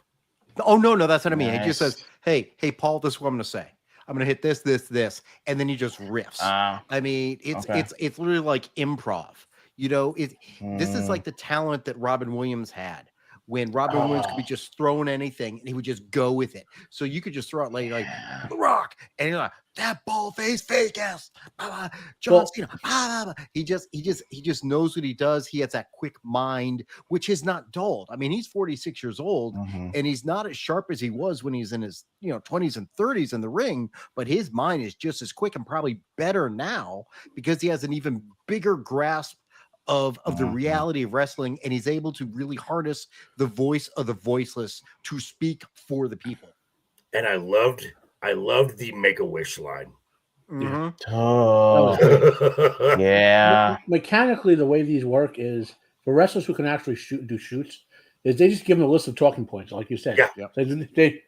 F: Oh, no, that's what I mean.
C: Nice.
F: He just says, hey, Paul, this is what I'm going to say. I'm going to hit this, and then he just riffs. I mean, it's literally like improv. You know, this is like the talent that Robin Williams had. When Robin Williams could be just throwing anything and he would just go with it. So you could just throw out like The Rock and you're like, that ball face fake ass. John Cena. He just knows what he does. He has that quick mind, which is not dulled. I mean, he's 46 years old and he's not as sharp as he was when he's in his 20s and 30s in the ring, but his mind is just as quick and probably better now because he has an even bigger grasp of the reality of wrestling, and he's able to really harness the voice of the voiceless to speak for the people.
A: And I loved the Make-A-Wish line.
C: Oh, yeah.
D: Mechanically, the way these work is for wrestlers who can actually do shoots, is they just give them a list of talking points, like you said.
A: Yeah.
D: So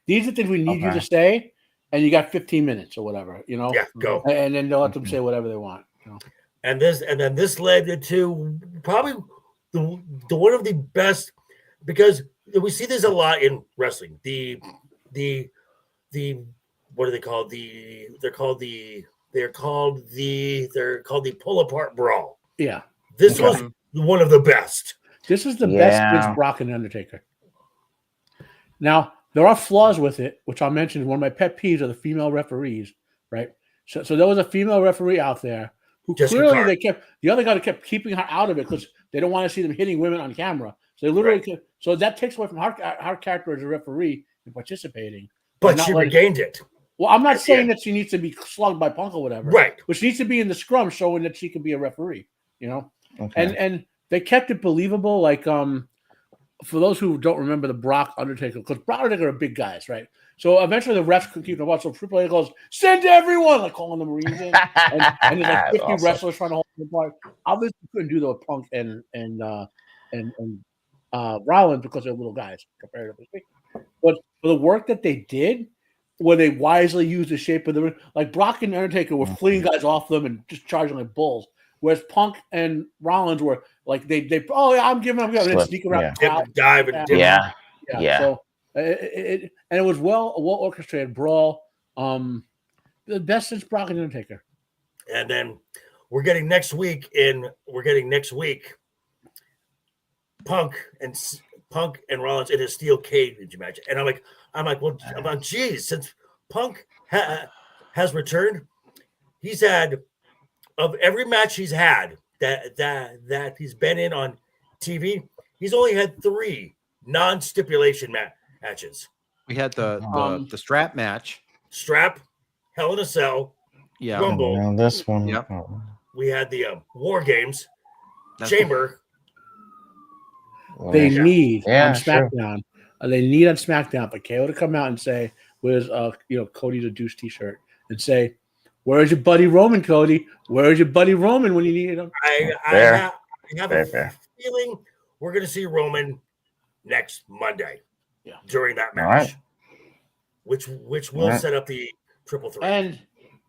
D: these are things we need you to say, and you got 15 minutes or whatever,
A: Yeah, go.
D: And then they'll let them say whatever they want.
A: And then this led to probably the one of the best, because we see this a lot in wrestling. The what are they called? They're called the pull apart brawl.
D: Yeah.
A: This was one of the best.
D: This is the best against Brock and Undertaker. Now, there are flaws with it, which I'll mention. One of my pet peeves are the female referees, right? So there was a female referee out there who Jessica clearly the other guy kept keeping her out of it because they don't want to see them hitting women on camera. So they literally so that takes away from her character as a referee and participating.
A: But she regained it.
D: Well, I'm not saying that she needs to be slugged by Punk or whatever.
A: Right.
D: But she needs to be in the scrum showing that she can be a referee,
C: Okay.
D: And they kept it believable. Like for those who don't remember the Brock Undertaker, because Brock and Undertaker are big guys, right? So eventually the refs could keep them watch. So Triple H goes, send everyone, like calling the Marines in. And there's like 50 wrestlers trying to hold them apart. Obviously couldn't do that with Punk and Rollins because they're little guys, comparatively speaking. But for the work that they did, where they wisely used the shape of the ring, like Brock and Undertaker were fleeing guys off them and just charging like bulls. Whereas Punk and Rollins were like I'm giving, and then sneak around,
A: dive and
C: yeah.
D: So it was well orchestrated brawl. The best since Brock and Undertaker.
A: And then we're getting next week Punk and Rollins in a steel cage match. And I'm like, geez, since Punk has returned, he's had, of every match he's had that he's been in on TV, he's only had 3 non-stipulation matches.
F: We had the strap match.
A: Strap, Hell in a Cell,
F: Yeah.
A: Rumble.
C: Now this one.
F: Yep.
A: We had the War Games,
F: That's-
A: Chamber.
D: They
A: Yeah.
D: need
C: Yeah,
D: on
C: sure.
D: SmackDown. They need on SmackDown for KO to come out and say, "Where's Cody the Deuce T-shirt?" and say, "Where's your buddy Roman, Cody? Where's your buddy Roman when you need him?"
A: I
C: Fair.
A: have
C: Fair,
A: a
C: fair.
A: feeling we're going to see Roman next Monday.
D: Yeah.
A: During that
C: All
A: match,
C: right.
A: which will
C: All right.
A: set up the triple threat.
D: And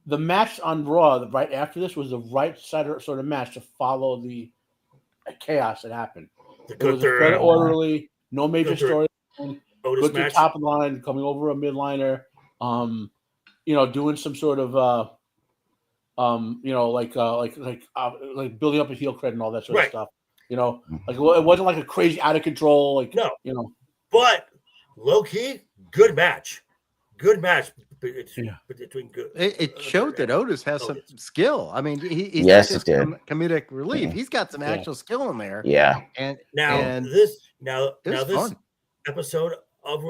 D: the match on Raw right after this was the right side sort of match to follow the chaos that happened.
A: The
D: It was
A: Gunther
D: very orderly, no major
A: Gunther
D: story.
A: Otis
D: Good to
A: match.
D: top of the line, coming over a midliner, doing some sort of like building up a heel cred and all that sort
A: Right.
D: of stuff. Like it wasn't like a crazy out of control, like
A: No.
D: But
A: low key, good match. Good match
D: Yeah.
A: between good.
F: It showed that Otis has some
A: Otis.
F: skill. I mean, he's
C: Yes,
F: not
C: it
F: just
C: did.
F: comedic relief.
C: Yeah.
F: He's got some actual skill in there.
C: Yeah.
F: And
A: Now
F: and
A: this
F: it was
A: this
F: fun.
A: episode of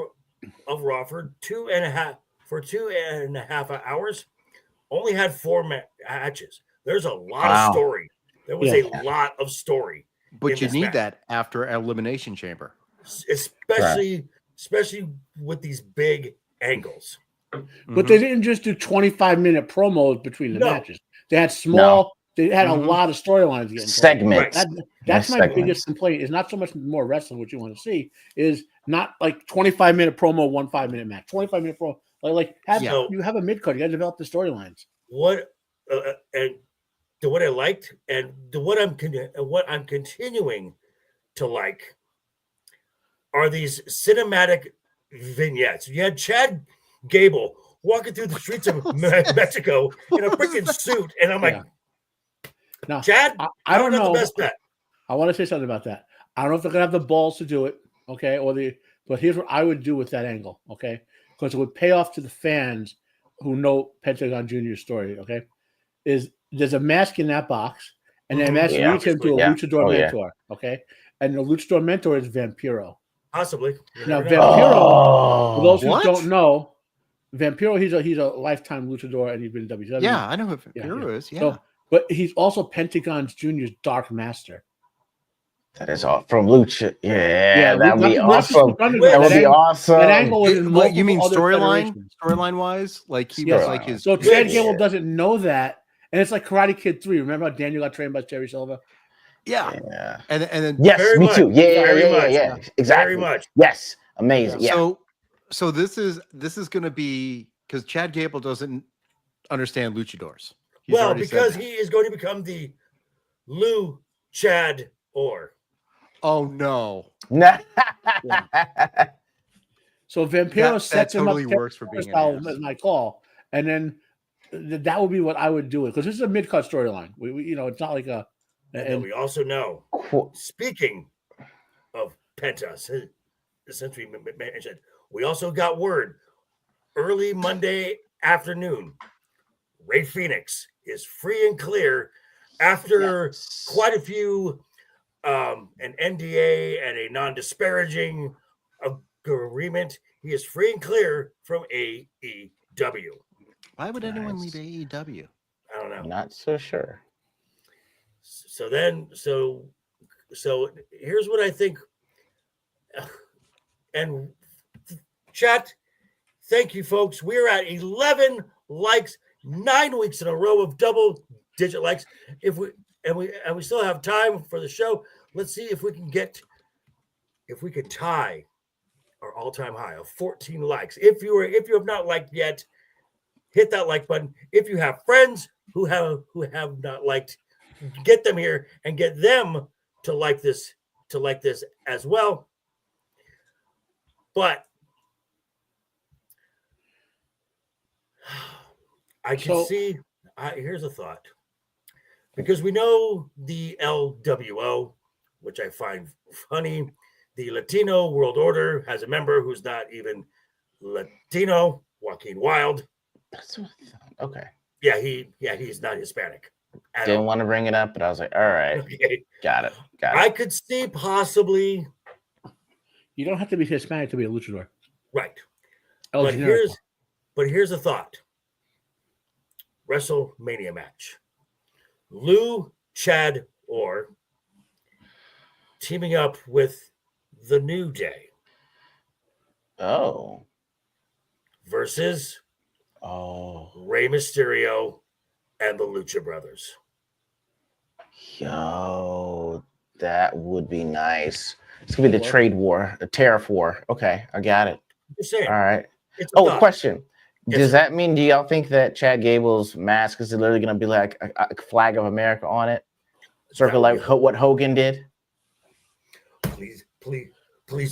A: Raw for 2.5 hours only had 4 matches. There's a lot
C: Wow.
A: of story. There was
D: Yeah.
A: a lot of story,
F: But
A: in
F: you
A: this
F: need
A: match.
F: that after Elimination Chamber.
A: especially with these big angles.
D: But they didn't just do 25-minute promos between the
A: No.
D: matches. They had small. They had
F: Mhm.
D: a lot of storylines getting told.
C: Segments.
D: That's my
C: Segments.
D: biggest complaint. Is not so much more wrestling, what you want to see, is not like 25-minute promo, 1 5-minute match. 25-minute promo. You have a mid card. You got to develop the storylines.
A: What and to what I liked and to what I'm continuing to like are these cinematic vignettes. You had Chad Gable walking through the streets of Mexico in a freaking suit, and I'm like,
D: Now,
A: Chad,
D: I don't
A: not
D: know.
A: the best bet.
D: I want to say something about that. I don't know if they're gonna have the balls to do it, okay? But here's what I would do with that angle, okay? Because it would pay off to the fans who know Pentagon Jr.'s story, okay? Is there's a mask in that box, and that mask
C: Yeah.
D: leads him to a
C: Yeah.
D: luchador
C: Oh, yeah.
D: mentor, okay? And the luchador mentor is Vampiro.
A: Possibly. You
D: Now,
A: never know.
D: Vampiro, for those who
F: What?
D: don't know, Vampiro, he's a lifetime luchador, and he's been in WWE.
F: Yeah, I know who
D: Yeah,
F: Vampiro
D: yeah.
F: is. Yeah.
D: So, but he's also Pentagon Jr.'s Dark Master.
C: That is all from Lucha. Yeah, that'd be
D: that's just
C: awesome.
D: Underground.
C: That would be awesome.
D: That angle was in
F: What you mean
D: multiple other
F: storyline?
D: federations.
F: Storyline wise, like he
D: Yeah.
F: was like his.
D: So Chad
A: Which-
D: Gable doesn't know that, and it's like Karate Kid 3. Remember how Daniel got trained by Terry Silva?
F: Yeah,
C: Yeah.
F: and then
C: Yes,
A: Very
C: me
A: much.
C: too. Yeah,
A: Very
C: yeah,
A: much.
C: yeah. Exactly.
A: Very much.
C: Yes. Amazing. Yeah.
F: So this is going to be because Chad Gable doesn't understand luchadors. He's
A: Well,
F: already said
A: because
F: that.
A: he is going to become the Lou Chad Orr.
F: Oh no,
D: So Vampiro sets him
F: totally
D: up.
F: works for being an
D: style
F: ass.
D: as my call, and then that would be what I would do it because this is a mid cut storyline. We it's not like a.
A: And then we also know, speaking of Penta, since we mentioned, we also got word early Monday afternoon. Ray Phoenix is free and clear after quite a few an NDA and a non-disparaging agreement. He is free and clear from AEW.
F: why would anyone
C: Nice.
F: leave AEW?
A: I don't know.
C: Not so sure.
A: So here's what I think. And chat, thank you, folks. We're at 11 likes, 9 weeks in a row of double-digit likes. If we still have time for the show, let's see if we could tie our all-time high of 14 likes. If you have not liked yet, hit that like button. If you have friends who have not liked, get them here and get them to like this as well. But I can see. Here's a thought, because we know the LWO, which I find funny. The Latino World Order has a member who's not even Latino, Joaquin Wilde.
C: That's what I thought. Okay.
A: Yeah, he's not Hispanic.
C: Didn't want to bring it up, but I was like, all right.
A: Okay.
C: Got it.
A: I could see possibly
D: You don't have to be Hispanic to be a luchador.
A: right.
D: El Generico.
A: But here's a thought. WrestleMania match. Lou, Chad, or teaming up with the New Day
C: Oh.
A: versus
C: Oh.
A: Rey Mysterio and the Lucha Brothers.
C: Yo, that would be nice. It's gonna be the trade war, the tariff war. Okay, I got it.
A: Just saying.
C: All right.
A: It's a thought.
C: Question.
A: Yes,
C: Does
A: sir.
C: that mean, do y'all think that Chad Gable's mask is literally gonna be like a flag of America on it? Circle
A: That would
C: like
A: be
C: what Hogan did?
A: Please do it. Please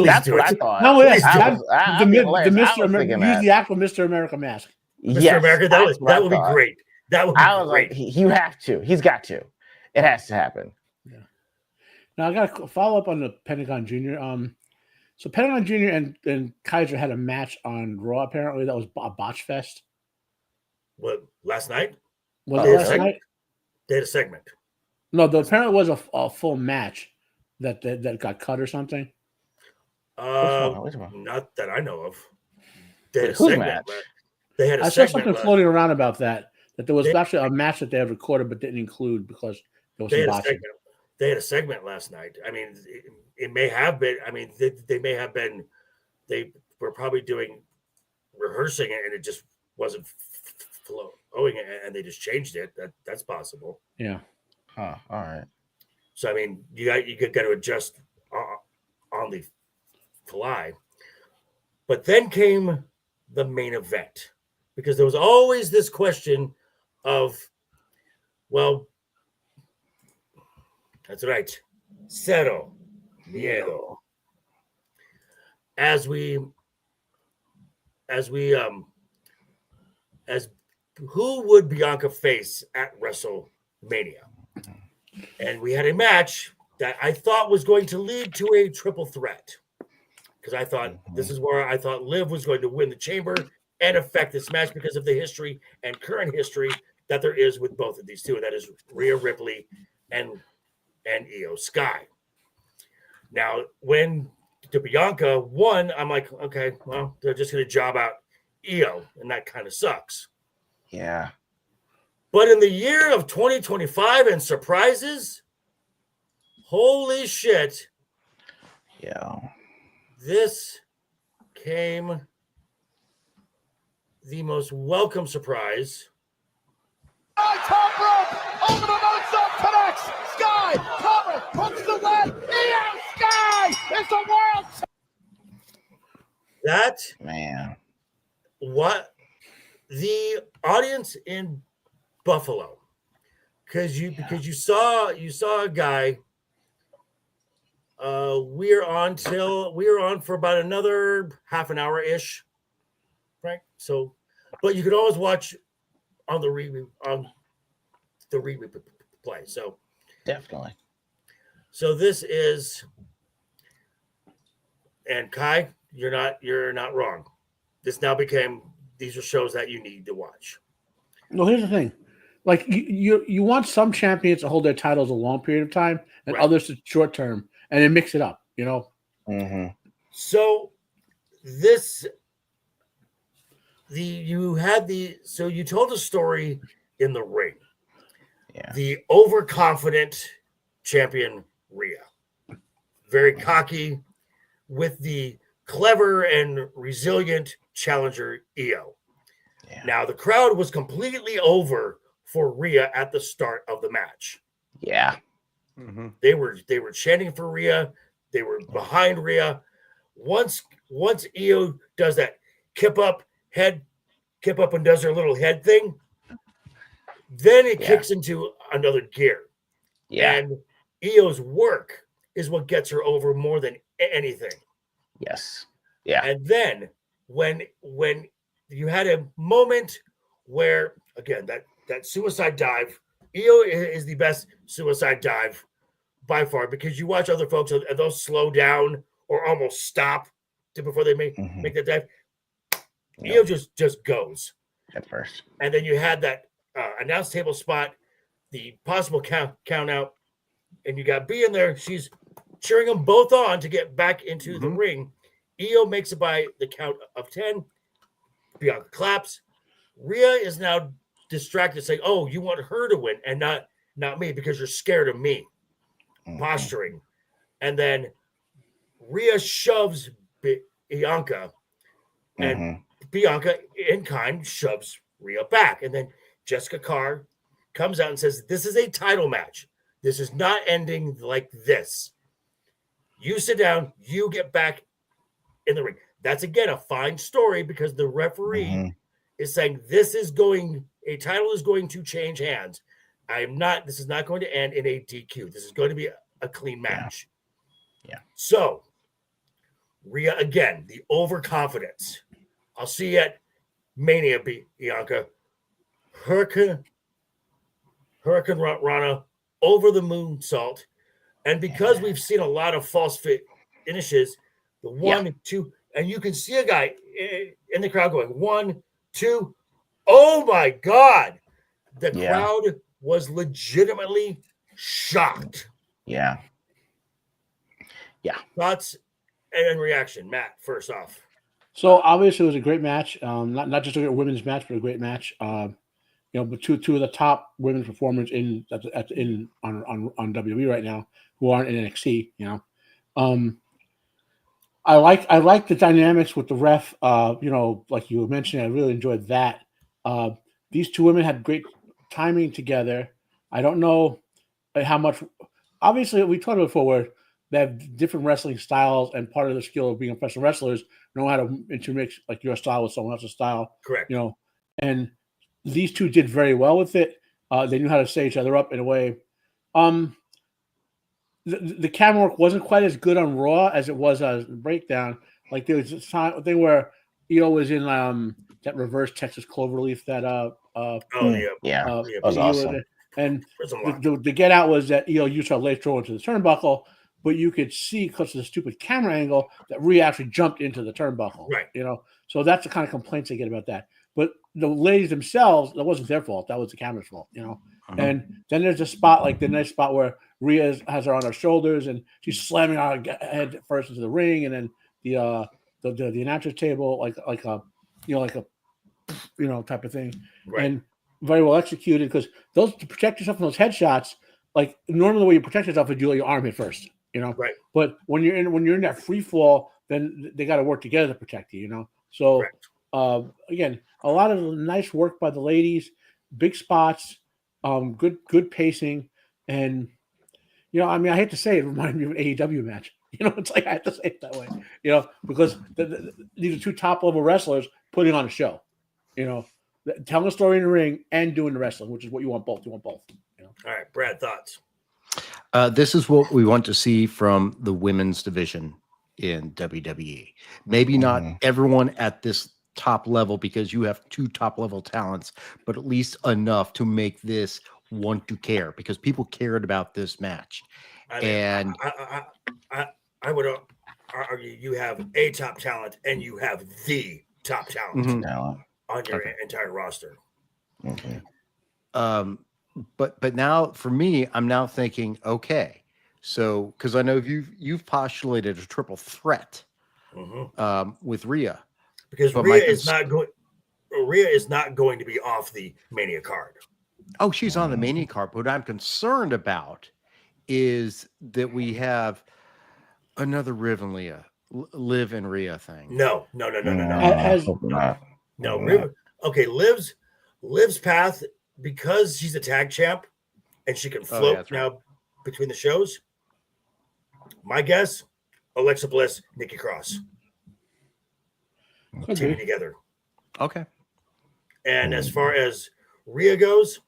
C: That's
A: do
C: what I
A: it.
C: thought.
D: No, yes,
C: I
D: Chad,
C: was- I mean, hilarious. I
D: Mr.
C: was
D: America,
C: thinking
D: use
C: that.
D: the actual Mr. America mask.
A: Mr.
C: Yes,
A: America,
C: that's what I
A: that would be
C: thought.
A: great. That would be
C: I was
A: great.
C: like, you have to. He's got to. It has to happen.
D: Now I got to follow up on the Pentagon Jr. So Pentagon Jr. and Kaiser had a match on Raw. Apparently, that was a botch fest.
A: What, last night?
D: Was
C: Oh,
D: it last
C: really?
D: night?
A: They had a segment.
D: No, apparently was a full match that got cut or something.
C: Which one?
A: Not that I know of. They had a
C: Whose
A: segment.
C: match?
A: They had a
D: I saw
A: segment.
D: something floating around about that there was actually a match that they had recorded but didn't include because there was
A: They
D: some
A: had a
D: botching.
A: segment. They had a segment last night. I mean, it may have been. I mean, they may have been. They were probably rehearsing it, and it just wasn't flowing, and they just changed it. That's possible.
D: Yeah.
C: Huh. All right.
A: So I mean, you got to adjust on the fly. But then came the main event, because there was always this question of, well, that's right, cero miedo. As who would Bianca face at WrestleMania? And we had a match that I thought was going to lead to a triple threat, because I thought this is where I thought Liv was going to win the chamber and affect this match because of the history and current history that there is with both of these two, and that is Rhea Ripley and Io Sky. Now, when the Bianca won, I'm like, okay, well, they're just going to job out Io, and that kind of sucks.
C: Yeah.
A: But in the year of 2025 and surprises, holy shit,
C: Yeah.
A: this came the most welcome surprise.
B: Top rope, over the moonsault connects. Sky, cover, hooks the leg. Io Sky is the world.
A: That
C: Man.
A: what the audience in Buffalo, because you saw a guy. We're on for about another half an hour ish, right? So, but you could always watch on the replay. So
C: Definitely.
A: So this is, and Kai, you're not wrong. This now became, these are shows that you need to watch.
D: No, here's the thing. Like you want some champions to hold their titles a long period of time and
A: Right.
D: others to short term, and then mix it up, you know?
C: Mm-hmm.
A: So you told a story in the ring.
C: Yeah.
A: The overconfident champion Rhea, very cocky, with the clever and resilient challenger Io.
C: Yeah.
A: Now the crowd was completely over for Rhea at the start of the match.
C: Yeah.
F: Mm-hmm.
A: They were chanting for Rhea. They were behind Rhea. Once Io does that kip up and does her little head thing, then it kicks into another gear.
C: Yeah.
A: And Io's work is what gets her over more than anything.
C: Yes. Yeah.
A: And then when you had a moment where, again, that suicide dive, Io is the best suicide dive by far, because you watch other folks and they'll slow down or almost stop before they make that dive. Io just goes
C: At first.
A: and then you had that announce table spot, the possible count out, and you got B in there. She's cheering them both on to get back into the ring. Io makes it by the count of 10. Bianca claps. Rhea is now distracted, saying, "Oh, you want her to win and not me because you're scared of me." Posturing. And then Rhea shoves Bianca, and Bianca, in kind, shoves Rhea back. And then Jessica Carr comes out and says, "This is a title match. This is not ending like this. You sit down, you get back in the ring." That's, again, a fine story because the referee is saying a title is going to change hands. This is not going to end in a DQ. This is going to be a clean match.
C: Yeah.
A: So, Rhea, again, the overconfidence. I'll see you at Mania, Bianca. Hurricane Rana over the moonsault. And because we've seen a lot of false finishes, the 1, 2, and you can see a guy in the crowd going 1, 2. Oh my God. The crowd was legitimately shocked.
C: Yeah.
A: Thoughts and reaction, Matt, first off.
D: So obviously it was a great match. Not just a women's match, but a great match. But two of the top women's performers on WWE right now who aren't in NXT. I like the dynamics with the ref. Like you mentioned, I really enjoyed that. These two women had great timing together. I don't know how much. Obviously, we talked about before where they have different wrestling styles, and part of the skill of being professional wrestlers know how to intermix like your style with someone else's style.
A: Correct.
D: And these two did very well with it. They knew how to set each other up in a way. The camera work wasn't quite as good on Raw as it was on Breakdown. Like there was a thing where Io was in that reverse Texas Cloverleaf that
C: that was awesome.
D: And the get out was that Io used her leg throw into the turnbuckle, but you could see because of the stupid camera angle that Rhea actually jumped into the turnbuckle.
A: Right.
D: So that's the kind of complaints they get about that. But the ladies themselves, that wasn't their fault. That was the camera's fault. And then there's a spot like the nice spot where Rhea has her on her shoulders and she's slamming her head first into the ring, and then the announcer's table like a type of thing,
A: right.
D: And very well executed because those to protect yourself from those headshots. Like normally the way you protect yourself is you let your arm hit first,
A: Right.
D: But when you're in that free fall, then they got to work together to protect you, So again, a lot of nice work by the ladies, big spots, good pacing, and I hate to say it reminded me of an AEW match. It's like I have to say it that way. Because these are two top level wrestlers putting on a show. Telling a story in the ring and doing the wrestling, which is what you want both. You want both.
A: All right, Brad, thoughts?
F: This is what we want to see from the women's division in WWE. Maybe not everyone at this top level because you have two top level talents, but at least enough to make this want to care because people cared about this match.
A: I would argue you have a top talent and you have the top talent on your entire roster.
F: But now for me, I'm now thinking, okay, so because I know you've postulated a triple threat with Rhea.
A: Because Rhea is not going to be off the Mania card.
F: Oh, she's on the Mania card. What I'm concerned about is that we have another Liv and Rhea thing.
A: No. Okay, Liv's path, because she's a tag champ and she can float now between the shows. My guess, Alexa Bliss, Nikki Cross. Teaming together.
F: Okay.
A: And as far as Rhea goes,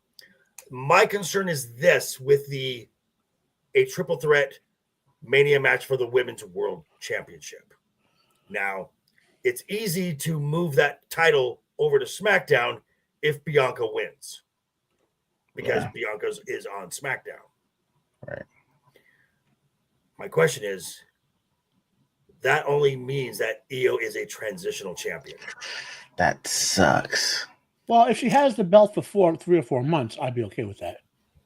A: my concern is this with a triple threat Mania match for the Women's World Championship. Now, it's easy to move that title over to SmackDown if Bianca wins. Because Bianca's is on SmackDown.
C: Right.
A: My question is, that only means that Io is a transitional champion.
C: That sucks.
D: Well, if she has the belt for 3 or 4 months, I'd be okay with that.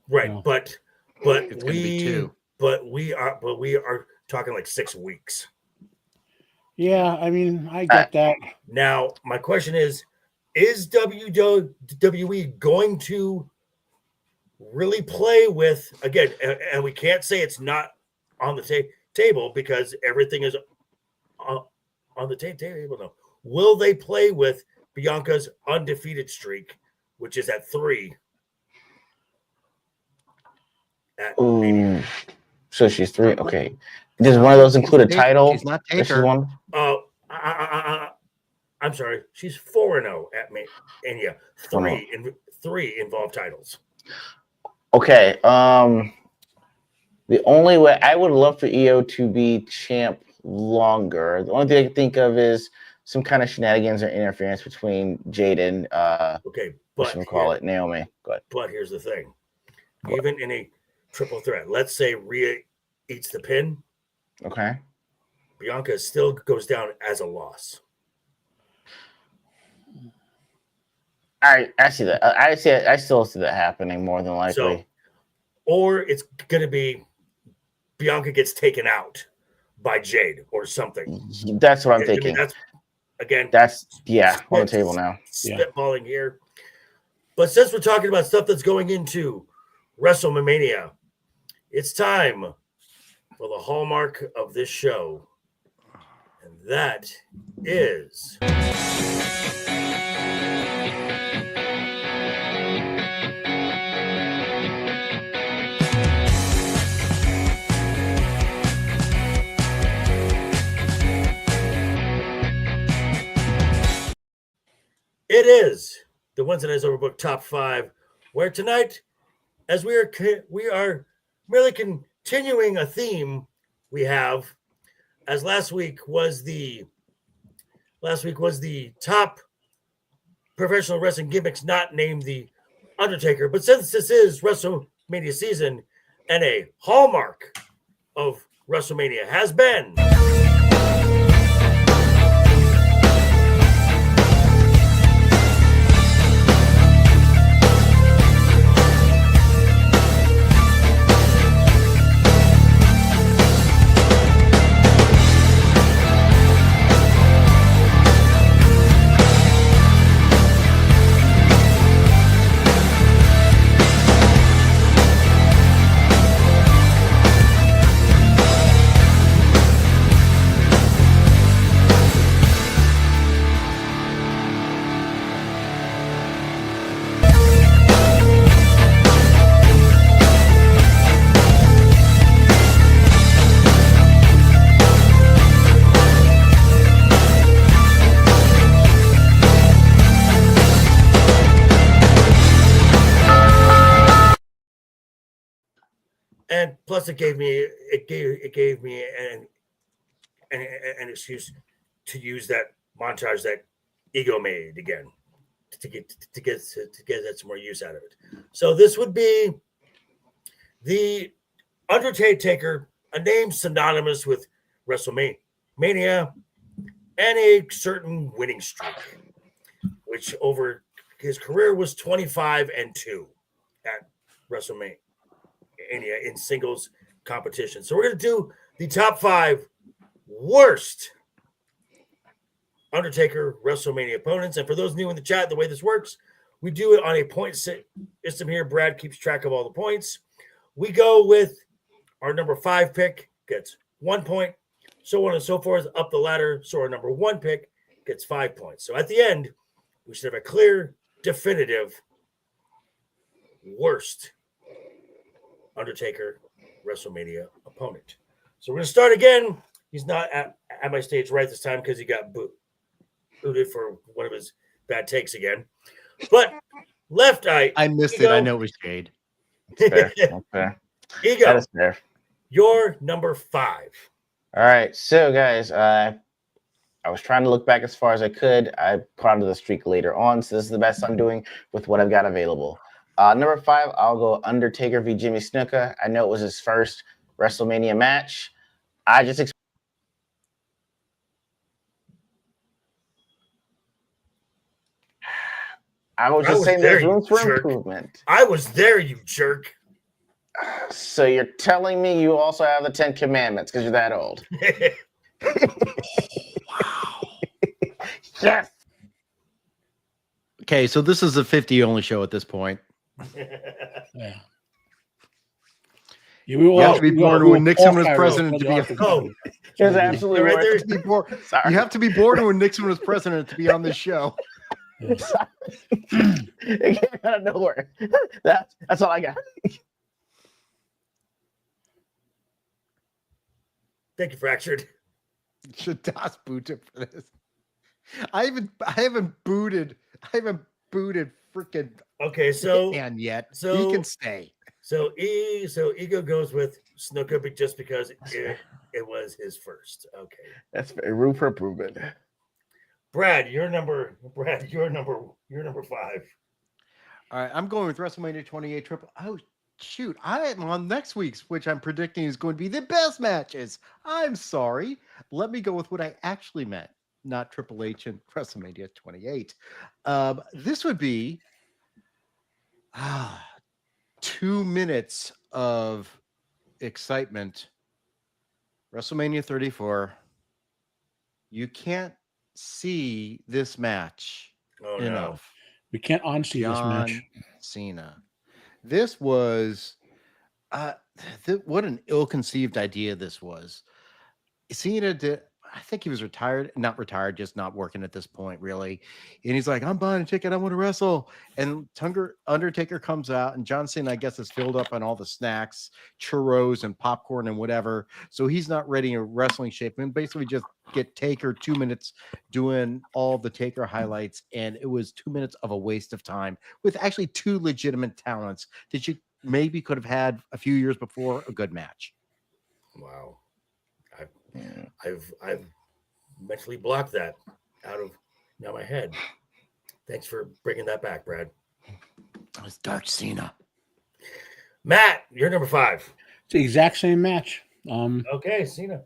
A: Right, but
F: it's gonna be 2.
A: But we are talking like 6 weeks.
D: Yeah, I mean, I get that.
A: Now, my question is WWE going to really play with, again, and we can't say it's not on the table because everything is on the table now. Will they play with Bianca's undefeated streak, which is at 3?
C: Ooh, so she's 3. Okay. Does one of those include a title?
F: She's not
C: This is
F: Taker.
C: one.
A: Oh, I'm sorry. She's 4-0 at Mania. 3 involved titles.
C: Okay. The only way I would love for EO to be champ longer. The only thing I can think of is some kind of shenanigans or interference between Jade and
A: Okay,
C: what should we call it? Naomi. Go ahead.
A: But here's the thing. Even in a triple threat, let's say Rhea eats the pin,
C: Okay.
A: Bianca still goes down as a loss.
C: I see that. I still see that happening more than likely.
A: So, or it's going to be Bianca gets taken out by Jade or something.
C: That's what I'm
A: I mean,
C: thinking.
A: that's
C: on the table now.
A: Spitballing here. But since we're talking about stuff that's going into WrestleMania, it's time for the hallmark of this show. And that is it is the Wednesday Night's Overbooked Top 5, where tonight, as we are merely continuing a theme we have, as last week was the top professional wrestling gimmicks not named the Undertaker. But since this is WrestleMania season and a hallmark of WrestleMania has been and plus it gave me an excuse to use that montage that Ego made again to get some more use out of it. So this would be the Undertaker, a name synonymous with WrestleMania and a certain winning streak, which over his career was 25-2 at WrestleMania in singles competition. So we're going to do the top 5 worst Undertaker WrestleMania opponents. And for those new in the chat, the way this works, we do it on a point system here. Brad keeps track of all the points. We go with our number 5 pick gets 1 point, so on and so forth, up the ladder. So our number 1 pick gets 5 points. So at the end, we should have a clear, definitive worst Undertaker WrestleMania opponent. So we're going to start again. He's not at my stage right this time because he got booted for one of his bad takes again. But Left Eye,
F: I missed it. I know it was Jade.
C: Fair. Okay.
A: Ego,
C: That is fair.
A: you're number 5.
C: All right. So, guys, I was trying to look back as far as I could. I put onto the streak later on, so this is the best I'm doing with what I've got available. Number 5, I'll go Undertaker v. Jimmy Snuka. I know it was his first WrestleMania match. I was just saying there's room for improvement.
A: I was there, you jerk.
C: So you're telling me you also have the 10 Commandments because you're that old? Yes.
F: Okay, so this is a 50 only show at this point.
D: Yeah.
F: You have to be born when Nixon was president to be.
A: Oh,
C: It's absolutely
A: right
C: worth
A: there.
C: it.
F: To be born,
C: Sorry.
F: you have to be born when Nixon was president to be on this show.
C: Sorry. It came out of nowhere. That's all I got.
A: Thank you, Fractured.
F: Should Das boot it for this? I haven't booted freaking
A: Okay, so
F: Hitman yet.
A: so-
F: He can stay.
A: so Ego goes with Snuka just because it was his first. Okay,
C: That's very room for improvement.
A: Brad, you're number 5.
F: All right, I'm going with WrestleMania 28 triple. Oh shoot, I am on next week's, which I'm predicting is going to be the best matches. I'm sorry. Let me go with what I actually meant, not Triple H and WrestleMania 28. This would be 2 minutes of excitement. WrestleMania 34. You can't see this match
A: Oh no.
F: enough.
D: We can't unsee this match.
F: John Cena. This was what an ill-conceived idea this was. Cena did. I think he was not retired, just not working at this point, really. And he's like, I'm buying a ticket. I want to wrestle. And Undertaker comes out, and John Cena, I guess, is filled up on all the snacks, churros, and popcorn and whatever. So he's not ready in wrestling shape. And basically just get Taker 2 minutes doing all the Taker highlights. And it was 2 minutes of a waste of time with actually 2 legitimate talents that you maybe could have had a few years before a good match.
A: Wow. I've mentally blocked that out of my head. Thanks for bringing that back, Brad.
F: It was Dark Cena.
A: Matt, you're number 5.
D: It's the exact same match.
A: Okay, Cena.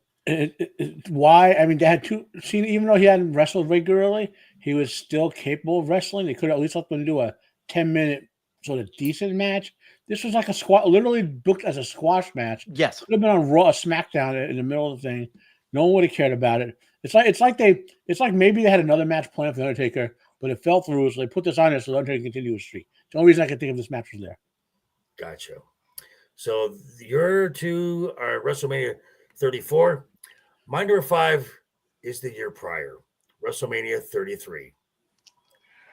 D: Why? I mean, they had two. Cena, even though he hadn't wrestled regularly, he was still capable of wrestling. They could at least let them do a 10-minute sort of decent match. This was like a squash, literally booked as a squash match.
F: Yes.
D: Could have been on Raw, SmackDown in the middle of the thing. No one would have cared about it. It's like maybe they had another match planned for the Undertaker, but it fell through, so they put this on there so the Undertaker can continue his streak. The only reason I can think of this match was there.
A: Gotcha. So your 2 are WrestleMania 34. My number 5 is the year prior, WrestleMania 33,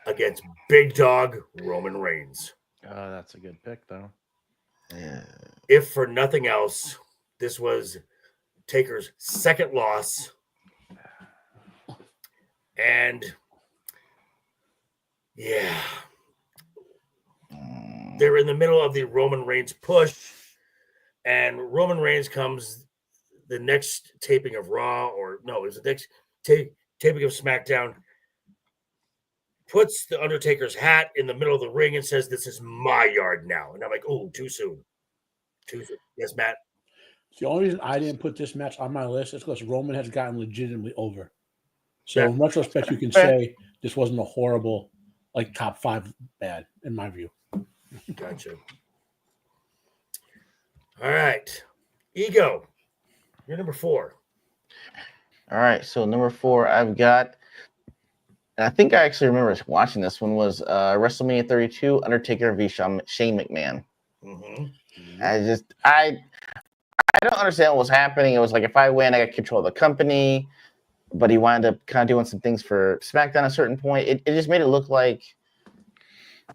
A: against Big Dog Roman Reigns.
F: That's a good pick, though.
C: Yeah.
A: If for nothing else, this was Taker's second loss. And yeah, they're in the middle of the Roman Reigns push, and Roman Reigns comes the next taping of Raw, or no, it was the next taping of SmackDown, puts the Undertaker's hat in the middle of the ring and says, "This is my yard now." And I'm like, "Oh, too soon." Too soon. Yes, Matt.
D: The only reason I didn't put this match on my list is because Roman has gotten legitimately over. So in retrospect, you can say this wasn't a horrible, like top 5 bad, in my view.
A: Gotcha. All right. Ego, you're number 4.
C: All right. So number 4, I've got, and I think I actually remember watching this one, was WrestleMania 32, Undertaker v. Shane McMahon.
A: Mm-hmm.
C: I don't understand what was happening. It was like, if I win, I got control of the company. But he wound up kind of doing some things for SmackDown at a certain point. It just made it look like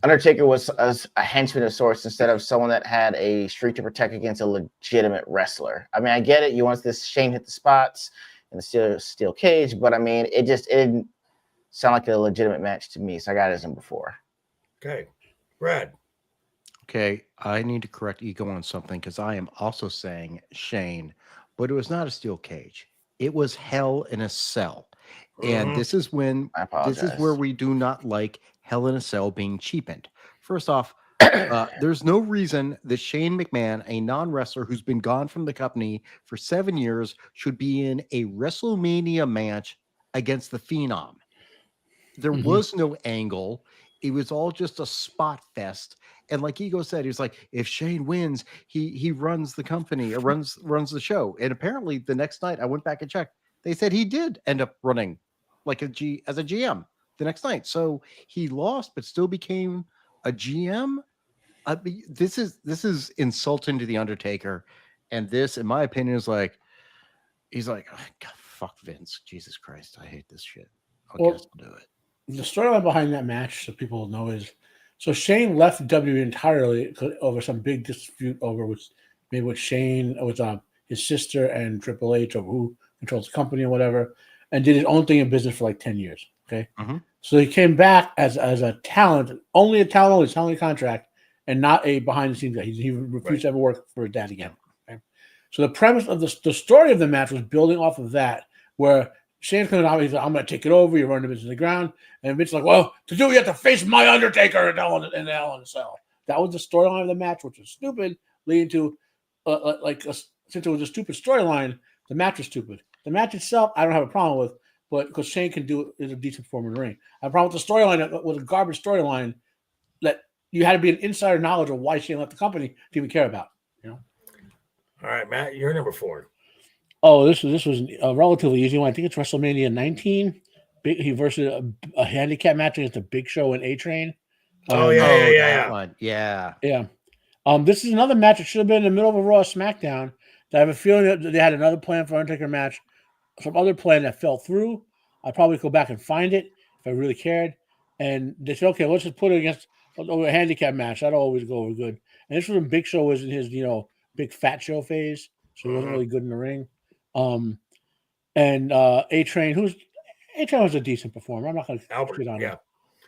C: Undertaker was a henchman of sorts instead of someone that had a streak to protect against a legitimate wrestler. I mean, I get it. You want this Shane hit the spots in the steel cage, but I mean, it didn't sound like a legitimate match to me. So I got it as number 4.
A: Okay. Brad.
F: Okay, I need to correct Ego on something because I am also saying Shane, but it was not a steel cage. It was Hell in a Cell. And this is when this is where we do not like Hell in a Cell being cheapened. First off, there's no reason that Shane McMahon, a non-wrestler who's been gone from the company for 7 years, should be in a WrestleMania match against the Phenom. There was no angle. It was all just a spot fest. And like Ego said, he was like, if Shane wins, he runs the company or runs the show. And apparently the next night I went back and checked. They said he did end up running like as a GM the next night. So he lost, but still became a GM. I mean, this is insulting to the Undertaker, and this, in my opinion, is like he's like, oh, God, fuck Vince, Jesus Christ, I hate this shit. I guess I'll do it.
D: The storyline behind that match, so people know, is so Shane left WWE entirely over some big dispute over with Shane, with his sister and Triple H, over who controls the company and whatever, and did his own thing in business for like 10 years. Okay, so he came back as a talent, only a talent contract, and not a behind the scenes guy. He refused to ever work for his dad again. Okay? So the premise of the story of the match was building off of that, where Shane's coming out, he's like, I'm going to take it over, you're running the business to the ground. And Vince's like, well, to do, you have to face my Undertaker in Hell in a Cell. That was the storyline of the match, which was stupid, leading to, since it was a stupid storyline, the match was stupid. The match itself, I don't have a problem with, but because Shane can do it, is a decent performer in the ring. I have a problem with the storyline, that was a garbage storyline that you had to be an insider knowledge of why Shane left the company to even care about. You know.
A: All right, Matt, you're number 4.
D: Oh, this was a relatively easy one. I think it's WrestleMania 19. He versus a handicap match against the Big Show and A-Train.
F: That one. Yeah.
D: This is another match that should have been in the middle of a Raw SmackDown. I have a feeling that they had another plan for Undertaker match, some other plan that fell through. I'd probably go back and find it if I really cared. And they said, okay, let's just put it against a handicap match. That'll always go over good. And this was when Big Show was in his, big fat show phase, so he wasn't really good in the ring. And A-Train was a decent performer. I'm not going to shit on him.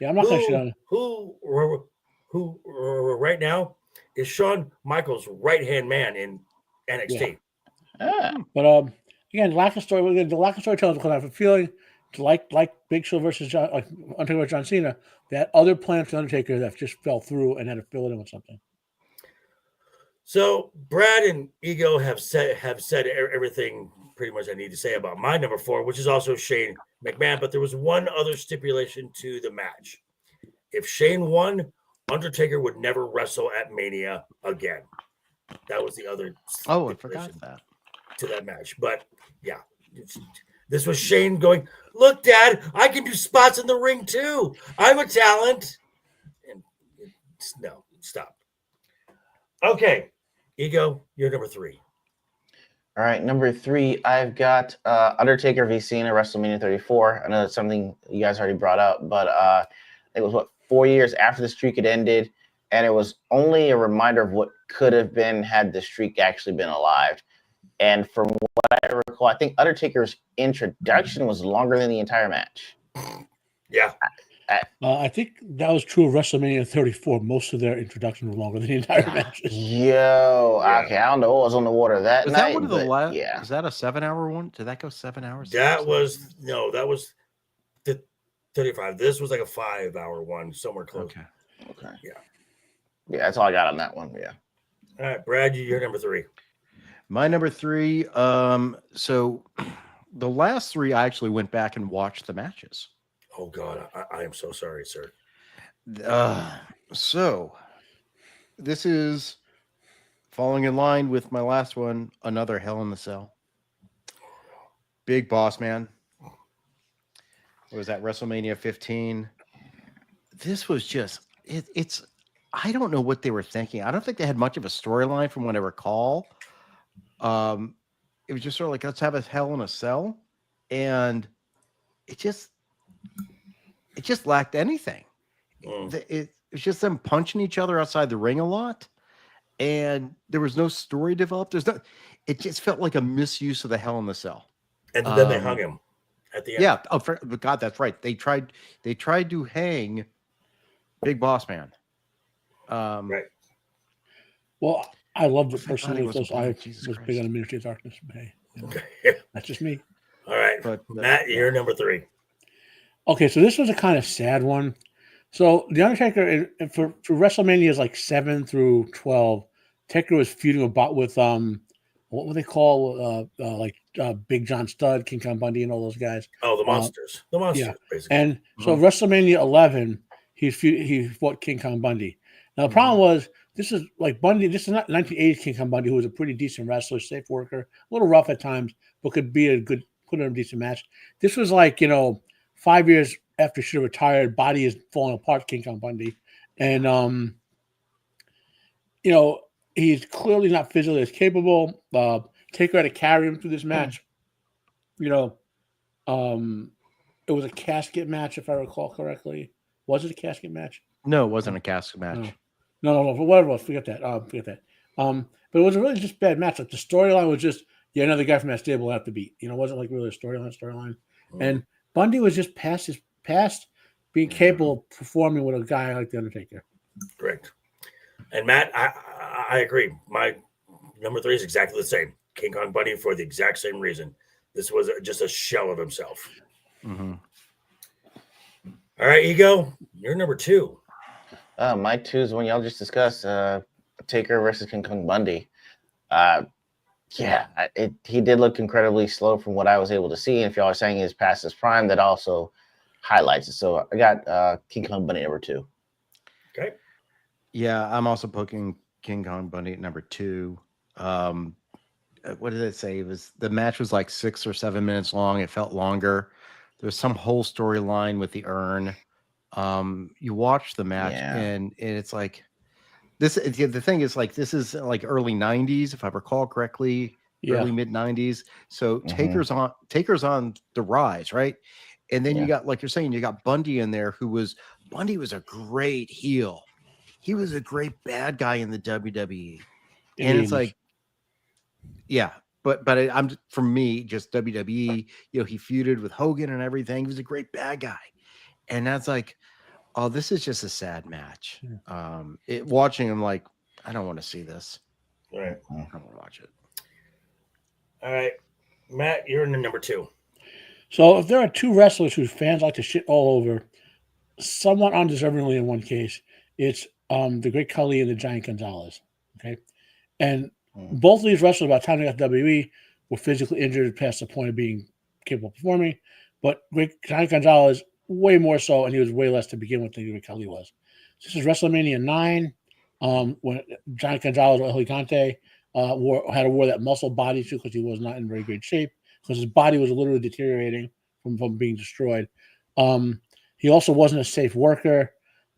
D: Yeah, I'm not going to shit on him.
A: Who right now is Shawn Michaels' right-hand man in NXT.
C: Yeah.
D: But again, lack of storytelling because I have a feeling, like Big Show versus Undertaker versus John Cena, that other plans for Undertaker that just fell through and had to fill it in with something.
A: So Brad and Ego have said everything pretty much I need to say about my number 4, which is also Shane McMahon. But there was one other stipulation to the match: if Shane won, Undertaker would never wrestle at Mania again. That was the other.
F: Oh, I forgot that.
A: To that match, but yeah, this was Shane going, "Look, Dad, I can do spots in the ring too. I'm a talent." And no, stop. Okay, Ego, you're number 3.
C: All right, number 3, I've got Undertaker v. Cena, WrestleMania 34. I know that's something you guys already brought up, but it was 4 years after the streak had ended, and it was only a reminder of what could have been had the streak actually been alive. And from what I recall, I think Undertaker's introduction was longer than the entire match.
A: Yeah.
D: I think that was true of WrestleMania 34. Most of their introduction was longer than the entire matches.
C: Okay. I don't know what was on the water that
F: Was
C: night.
F: that one of the last?
C: Yeah.
F: Was that a 7-hour one? Did that go 7 hours?
A: That was the 35. This was like a 5-hour one, somewhere close.
C: Okay.
A: Yeah.
C: Yeah, that's all I got on that one. Yeah.
A: All right, Brad, you're number 3.
F: My number 3. So the last 3, I actually went back and watched the matches.
A: Oh God, I am so sorry, sir.
F: So this is falling in line with my last one. Another Hell in the Cell. Big Boss Man. What was that? WrestleMania 15. This was just it's. I don't know what they were thinking. I don't think they had much of a storyline from what I recall. It was just sort of like, let's have a Hell in a Cell, and it just lacked anything. It was just them punching each other outside the ring a lot, and there was no story developed. It just felt like a misuse of the Hell in the Cell.
A: And then they hung him at the end.
F: Yeah. Oh, God, that's right. They tried to hang Big Boss Man.
A: Right.
D: Well, I loved it personally.
F: I was
D: big on Ministry of Darkness. But hey,
A: Okay.
D: that's just me.
A: All right,
F: But
A: Matt, you're number 3.
D: Okay, so this was a kind of sad one. So the Undertaker for WrestleMania is like 7 through 12. Taker was feuding about with what would they call Big John Studd, King Kong Bundy, and all those guys.
A: Oh, the monsters.
D: Yeah.
A: Basically.
D: And so WrestleMania 11, he fought King Kong Bundy. Now the problem was this is like Bundy. This is not 1980s King Kong Bundy, who was a pretty decent wrestler, safe worker, a little rough at times, but could be put in a decent match. This was like 5 years after she retired, body is falling apart, King Kong Bundy. And, you know, he's clearly not physically as capable. Taker had to carry him through this match. You know, it was a casket match, if I recall correctly. Was it a casket match?
F: No, it wasn't a casket match.
D: No. Whatever it was, forget that. But it was a really just bad match. Like the storyline was just, another guy from that stable have to beat. You know, it wasn't like really a storyline. And Bundy was just past being capable of performing with a guy like the Undertaker.
A: Correct. And Matt, I agree. My number 3 is exactly the same. King Kong Bundy for the exact same reason. This was just a shell of himself.
F: Mm-hmm.
A: All right, Ego, you're number 2.
C: My 2 is one y'all just discussed. Taker versus King Kong Bundy. He did look incredibly slow from what I was able to see. And if y'all are saying he's past his prime, that also highlights it. So I got King Kong Bundy number 2.
A: Okay.
F: Yeah, I'm also putting King Kong Bundy at number 2. What did it say? The match was like 6 or 7 minutes long. It felt longer. There's some whole storyline with the urn. You watch the match and it's like this. The thing is, like, this is like early 90s, if I recall correctly, early mid 90s. So Taker's on the rise, right? And then you got, like you're saying, you got Bundy in there, Bundy was a great heel. He was a great bad guy in the WWE. And it's like, but I'm, for me, just WWE, you know, he feuded with Hogan and everything. He was a great bad guy. And that's like, oh, this is just a sad match. Watching him, like, I don't want to see this.
A: All right.
F: I don't want to watch it.
A: All right. Matt, you're in the number 2.
D: So if there are 2 wrestlers whose fans like to shit all over, somewhat undeservingly in one case, it's the Great Khali and the Giant Gonzalez. Okay. And both of these wrestlers, by the time they got WWE, were physically injured past the point of being capable of performing. But Giant Gonzalez, way more so, and he was way less to begin with than Great Khali was. This is WrestleMania 9, when Giant Gonzalez or El Gigante wore that muscle bodysuit because he was not in very great shape, because his body was literally deteriorating from being destroyed. He also wasn't a safe worker,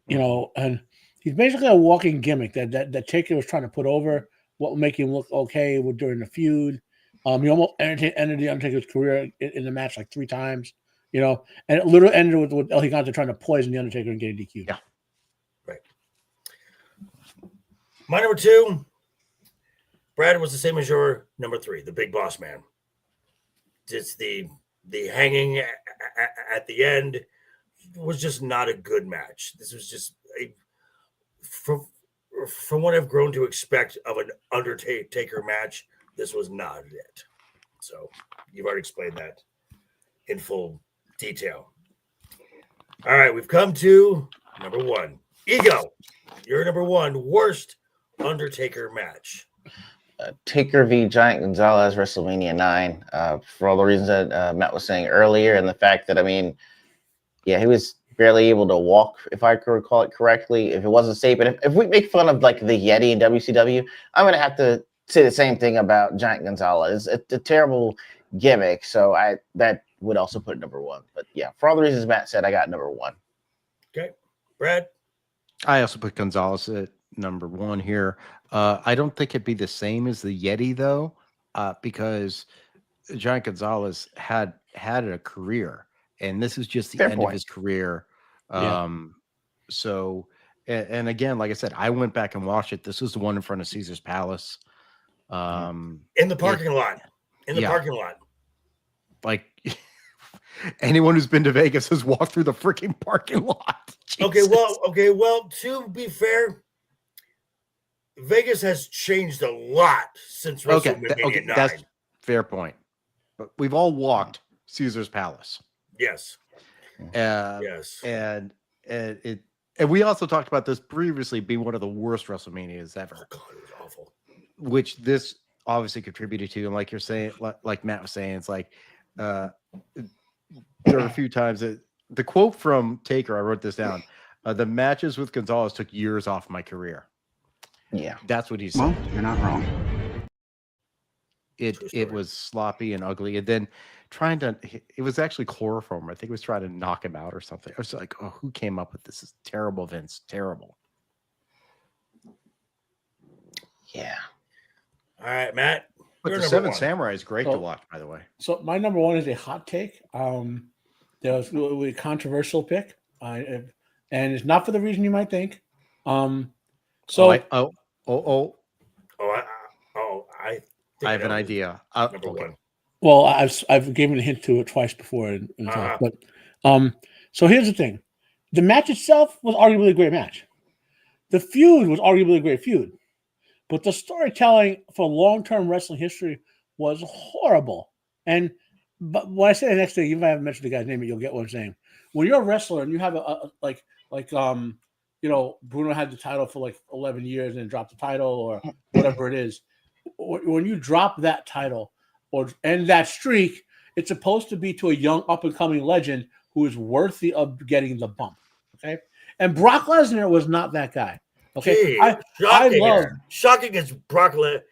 D: you know, and he's basically a walking gimmick that Taker was trying to put over what would make him look okay during the feud. He almost ended the Undertaker's career in the match like 3 times, you know, and it literally ended with El Gigante trying to poison the Undertaker and get a DQ.
A: Yeah, right. My number 2, Brad, was the same as your number 3, the Big Boss Man. It's the hanging at the end was just not a good match. This was just from what I've grown to expect of an Undertaker match, this was not it. So you've already explained that in full detail. All right, we've come to number 1. Ego, you're number 1, worst Undertaker match.
C: Taker v. Giant Gonzalez, WrestleMania 9, for all the reasons that Matt was saying earlier, and the fact that, I mean, he was barely able to walk, if I could recall it correctly, if it wasn't safe. And if we make fun of, like, the Yeti in WCW, I'm going to have to say the same thing about Giant Gonzalez. It's a terrible gimmick, so that would also put it number 1. But, yeah, for all the reasons Matt said, I got number 1.
A: Okay. Brad?
F: I also put Gonzalez at number 1 here. I don't think it'd be the same as the Yeti, though, because Giant Gonzalez had a career, and this is just the end of his career. So, and again, like I said, I went back and watched it. This was the one in front of Caesar's Palace.
A: In the parking lot. In the parking lot.
F: Like, anyone who's been to Vegas has walked through the freaking parking lot.
A: Jesus. Okay, well, to be fair, Vegas has changed a lot since WrestleMania 9.
F: That's fair point. But we've all walked Caesar's Palace.
A: Yes.
F: Yes. And we also talked about this previously being one of the worst WrestleManias ever.
A: Oh God, it was awful.
F: Which this obviously contributed to, and like you're saying, like Matt was saying, it's like there are a few times that the quote from Taker, I wrote this down. The matches with Gonzalez took years off my career.
C: Yeah,
F: that's what he said.
G: Well, you're not wrong.
F: It was sloppy and ugly, and then it was actually chloroform. I think it was trying to knock him out or something. I was like, oh, who came up with this? Is terrible, Vince. Terrible.
C: Yeah.
A: All right, Matt.
F: But
A: you're
F: the
A: number
F: Seven
A: one.
F: Samurai is great to watch, by the way.
D: So my number one is a hot take. That was a controversial pick, and it's not for the reason you might think.
A: I
F: I have an idea.
A: Number
F: Okay.
A: one.
D: Well, I've given a hint to it twice before, but so here's the thing: the match itself was arguably a great match. The feud was arguably a great feud, but the storytelling for long-term wrestling history was horrible. But when I say the next thing, even if I haven't mentioned the guy's name, you'll get what I'm saying. When you're a wrestler and you have Bruno had the title for like 11 years and dropped the title or whatever it is. When you drop that title or end that streak, it's supposed to be to a young up-and-coming legend who is worthy of getting the bump. Okay, and Brock Lesnar was not that guy. Okay,
A: Shocking is Brock Lesnar.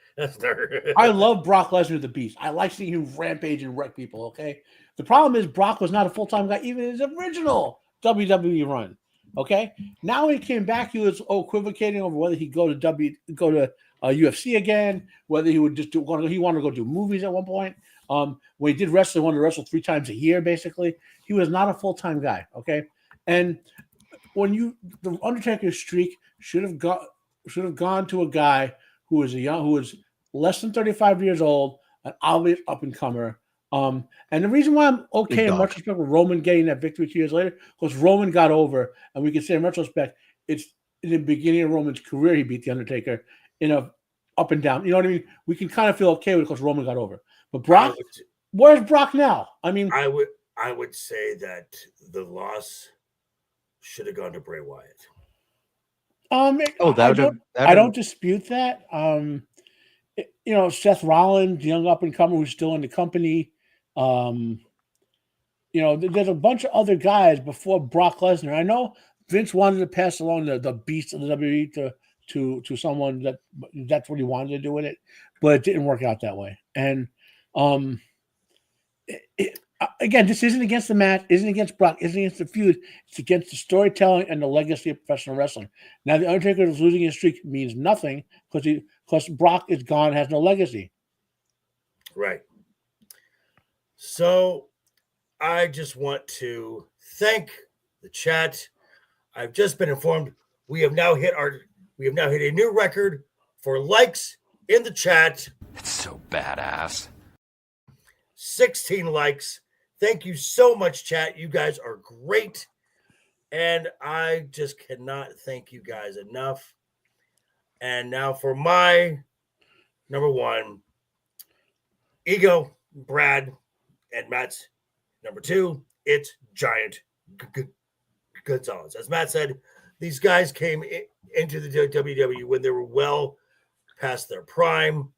D: I love Brock Lesnar, the Beast. I like seeing him rampage and wreck people. Okay, the problem is Brock was not a full-time guy even in his original WWE run. Okay, now he came back. He was equivocating over whether he'd go to UFC again, whether he would just he wanted to go do movies at one point. When he did wrestling, he wanted to wrestle 3 times a year. Basically, he was not a full-time guy. Okay, and the Undertaker streak should have gone to a guy who was less than 35 years old, an obvious up-and-comer. And the reason why I'm okay in retrospect with Roman getting that victory 2 years later, because Roman got over, and we can say in retrospect, it's in the beginning of Roman's career he beat The Undertaker in a up and down. You know what I mean? We can kind of feel okay with it because Roman got over. But Brock, where's Brock now? I mean,
A: I would say that the loss should have gone to Bray Wyatt.
D: I don't dispute that. Seth Rollins, young up and comer who's still in the company. There's a bunch of other guys before Brock Lesnar. I know Vince wanted to pass along the beast of the WWE to someone that's what he wanted to do with it, but it didn't work out that way. And again, this isn't against the match, isn't against Brock, isn't against the feud. It's against the storytelling and the legacy of professional wrestling. Now, the Undertaker is losing his streak means nothing because Brock is gone, has no legacy.
A: Right. So I just want to thank the chat. I've just been informed we have now hit a new record for likes in the chat.
G: It's so badass.
A: 16 likes. Thank you so much, chat. You guys are great. And I just cannot thank you guys enough. And now for my number one, Ego, Brad, and Matt's number two, it's Giant Gonzalez. As Matt said, these guys came into the WWE when they were well past their prime.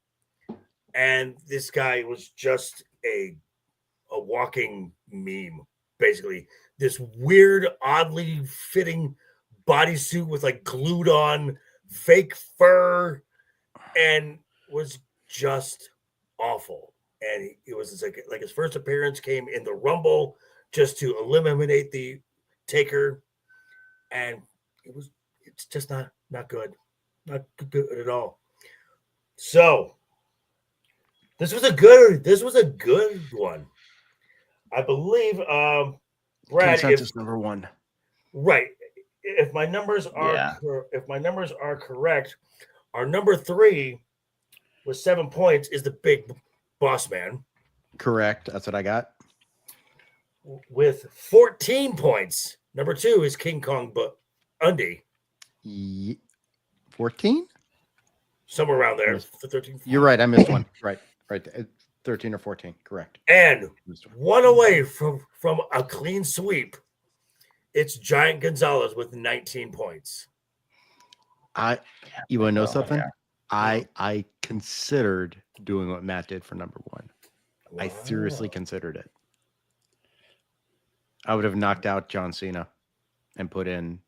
A: And this guy was just a walking meme, basically. This weird, oddly fitting bodysuit with like glued on fake fur, and was just awful. And it was like his first appearance came in the Rumble just to eliminate the Taker, and it's just not good, not good at all. So this was a good one. I believe, Brad,
F: consensus number one.
A: Right. If my numbers are correct, our number 3 with 7 points is the Big Boss Man.
F: Correct. That's what I got.
A: With 14 points, number 2 is King Kong Bundy.
F: 14?
A: Somewhere around there. 13.
F: You're right. I missed one. Right. 13 or 14. Correct.
A: And one away from a clean sweep. It's Giant Gonzalez with 19 points.
F: You want to know something? Yeah. I considered doing what Matt did for number 1. Wow. I seriously considered it. I would have knocked out John Cena and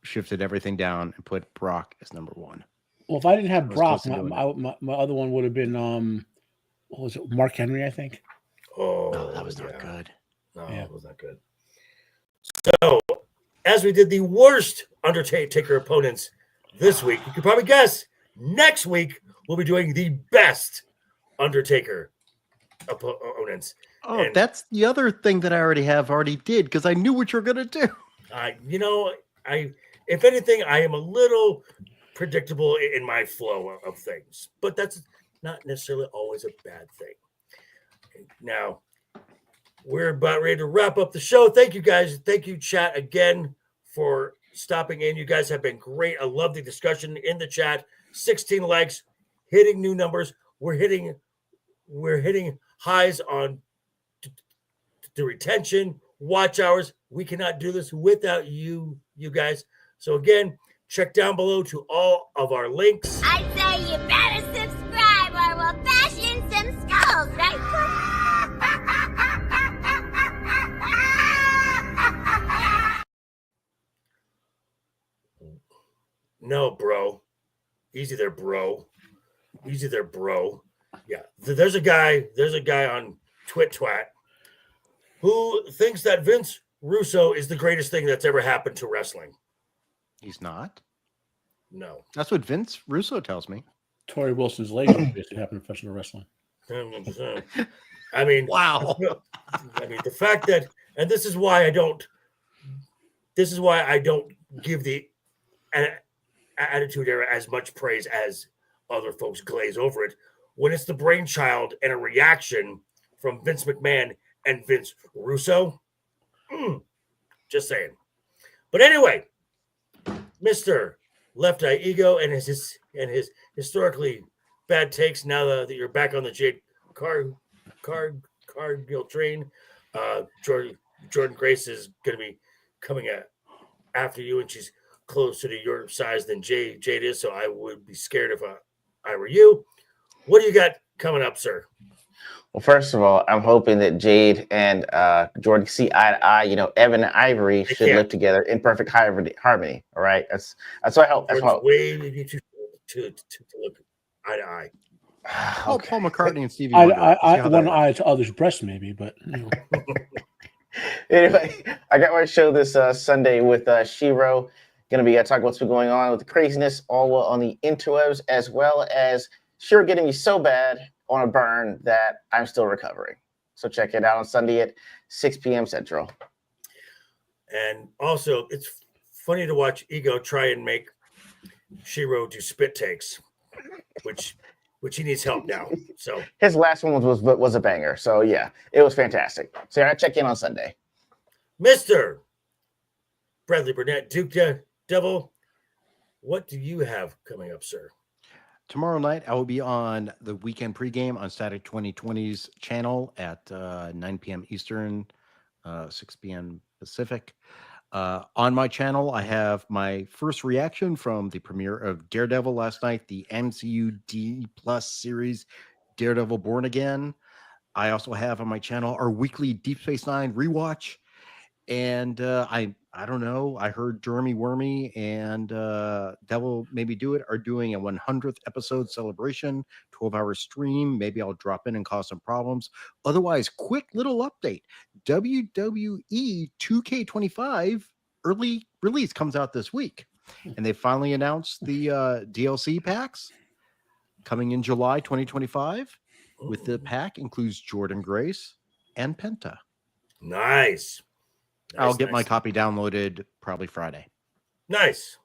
F: shifted everything down and put Brock as number 1.
D: Well, if I didn't have Brock, my other one would have been what was it? Mark Henry, I think.
A: Oh,
F: No, that was not good.
A: No,
D: Yeah.
A: it was not good. So, as we did the worst Undertaker opponents this week, you could probably guess next week we'll be doing the best Undertaker opponents.
F: Oh,
A: And
F: that's the other thing that I already did because I knew what you were gonna do.
A: If anything, I am a little predictable in my flow of things, but that's not necessarily always a bad thing. Now, we're about ready to wrap up the show. Thank you guys. Thank you, chat, again for stopping in. You guys have been great. I love the discussion in the chat. 16 likes, hitting new numbers. We're hitting highs on the retention, watch hours. We cannot do this without you guys. So again, check down below to all of our links.
E: I'd say you better subscribe or we'll bash in some skulls, right?
A: No, bro. Easy there, bro. Easy there, bro. Yeah. There's a guy on Twat who thinks that Vince Russo is the greatest thing that's ever happened to wrestling.
F: He's not.
A: No.
F: That's what Vince Russo tells me.
D: Torrie Wilson's leg basically happened in professional wrestling.
A: I mean,
F: Wow.
A: I mean, the fact that, and this is why I don't give the Attitude Era as much praise as other folks glaze over it. When it's the brainchild and a reaction from Vince McMahon and Vince Russo, just saying. But anyway, Mr. LeftEyeEgo and his historically bad takes. Now that you're back on the Jade Cargill train, Jordan Grace is going to be coming after you, and she's closer to your size than Jade is. So I would be scared if I were you. What do you got coming up, sir?
C: Well, first of all, I'm hoping that Jade and Jordan see eye to eye. You know, Evan and Ivory should live together in perfect harmony. All right, that's what I hope. That's what
A: way to look eye to eye.
F: Oh, Paul McCartney and Stevie
D: I
F: Wonder.
D: one eye to others' breasts, maybe, but you know.
C: Anyway, I got my show this Sunday with Shiro. Going to be talking what's been going on with the craziness all on the interwebs, as well as Shiro getting me so bad on a burn that I'm still recovering. So check it out on Sunday at 6 p.m. Central.
A: And also, it's funny to watch Ego try and make Shiro do spit takes, which he needs help now. So
C: his last one was a banger. So yeah, it was fantastic. So I check in on Sunday.
A: Mr. Bradley Burnett, Duke Devil, what do you have coming up, sir?
F: Tomorrow night, I will be on the weekend pregame on Static 2020's channel at 9 p.m. Eastern, 6 p.m. Pacific. On my channel, I have my first reaction from the premiere of Daredevil last night, the MCU D+ series, Daredevil Born Again. I also have on my channel our weekly Deep Space Nine rewatch. And I don't know. I heard Jeremy Wormy and Devil Maybe Do It are doing a 100th episode celebration, 12-hour stream. Maybe I'll drop in and cause some problems. Otherwise, quick little update. WWE 2K25 early release comes out this week. And they finally announced the DLC packs coming in July 2025. With the pack includes Jordan Grace and Penta.
A: Nice.
F: I'll get my copy downloaded probably Friday.
A: Nice.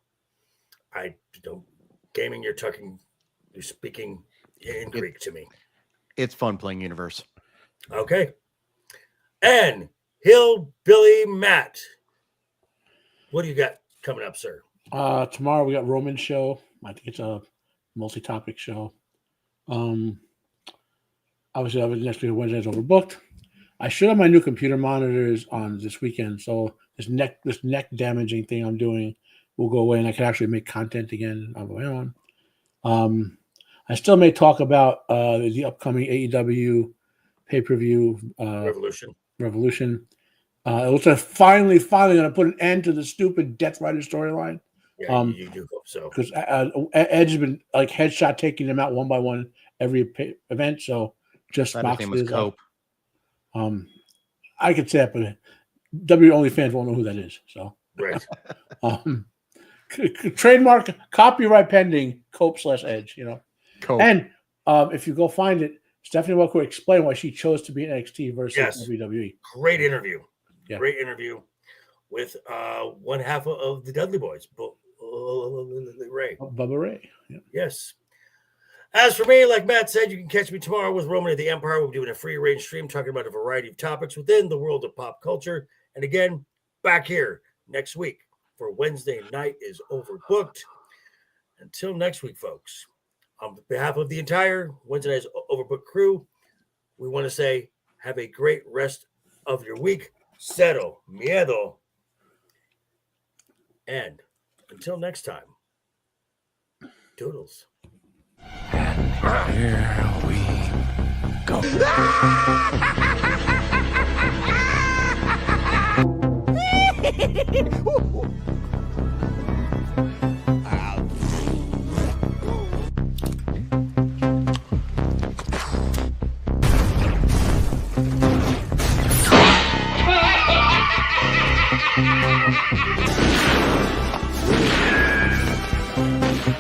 A: I don't gaming. You're speaking in Greek to me.
F: It's fun playing Universe.
A: Okay. And Hillbilly Matt, what do you got coming up, sir?
D: Tomorrow we got Roman's show. I think it's a multi-topic show. Obviously, next week Wednesday's overbooked. I should have my new computer monitors on this weekend, so this neck damaging thing I'm doing will go away, and I can actually make content again on my own. I still may talk about the upcoming AEW pay-per-view Revolution. It was finally going to put an end to the stupid Death Rider storyline.
A: Yeah, you do hope so.
D: Because Edge has been like headshot taking them out one by one every event, so just
F: I thought his name
D: Moxley
F: was
D: is up.
F: Cope.
D: I could say it, but W only fans won't know who that is. So,
A: Right.
D: Trademark, copyright pending, Cope/Edge. You know,
F: Cope.
D: and if you go find it, Stephanie Walker explained why she chose to be in NXT versus
A: Yes.
D: WWE.
A: Great interview.
D: Yeah.
A: Great interview with one half of the Dudley Boys, Ray.
D: Bubba Ray. Yeah.
A: Yes. As for me, like Matt said, you can catch me tomorrow with Roman of the Empire. We'll be doing a free range stream talking about a variety of topics within the world of pop culture. And again, back here next week for Wednesday Night is Overbooked. Until next week, folks, on behalf of the entire Wednesday Night is Overbooked crew, we want to say have a great rest of your week. Cero miedo. And until next time, doodles.
G: Here we go.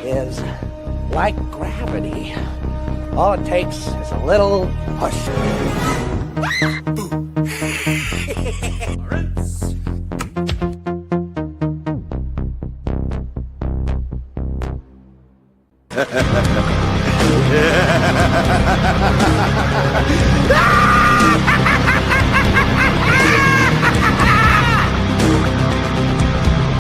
H: Is like gravity. All it takes is a little push.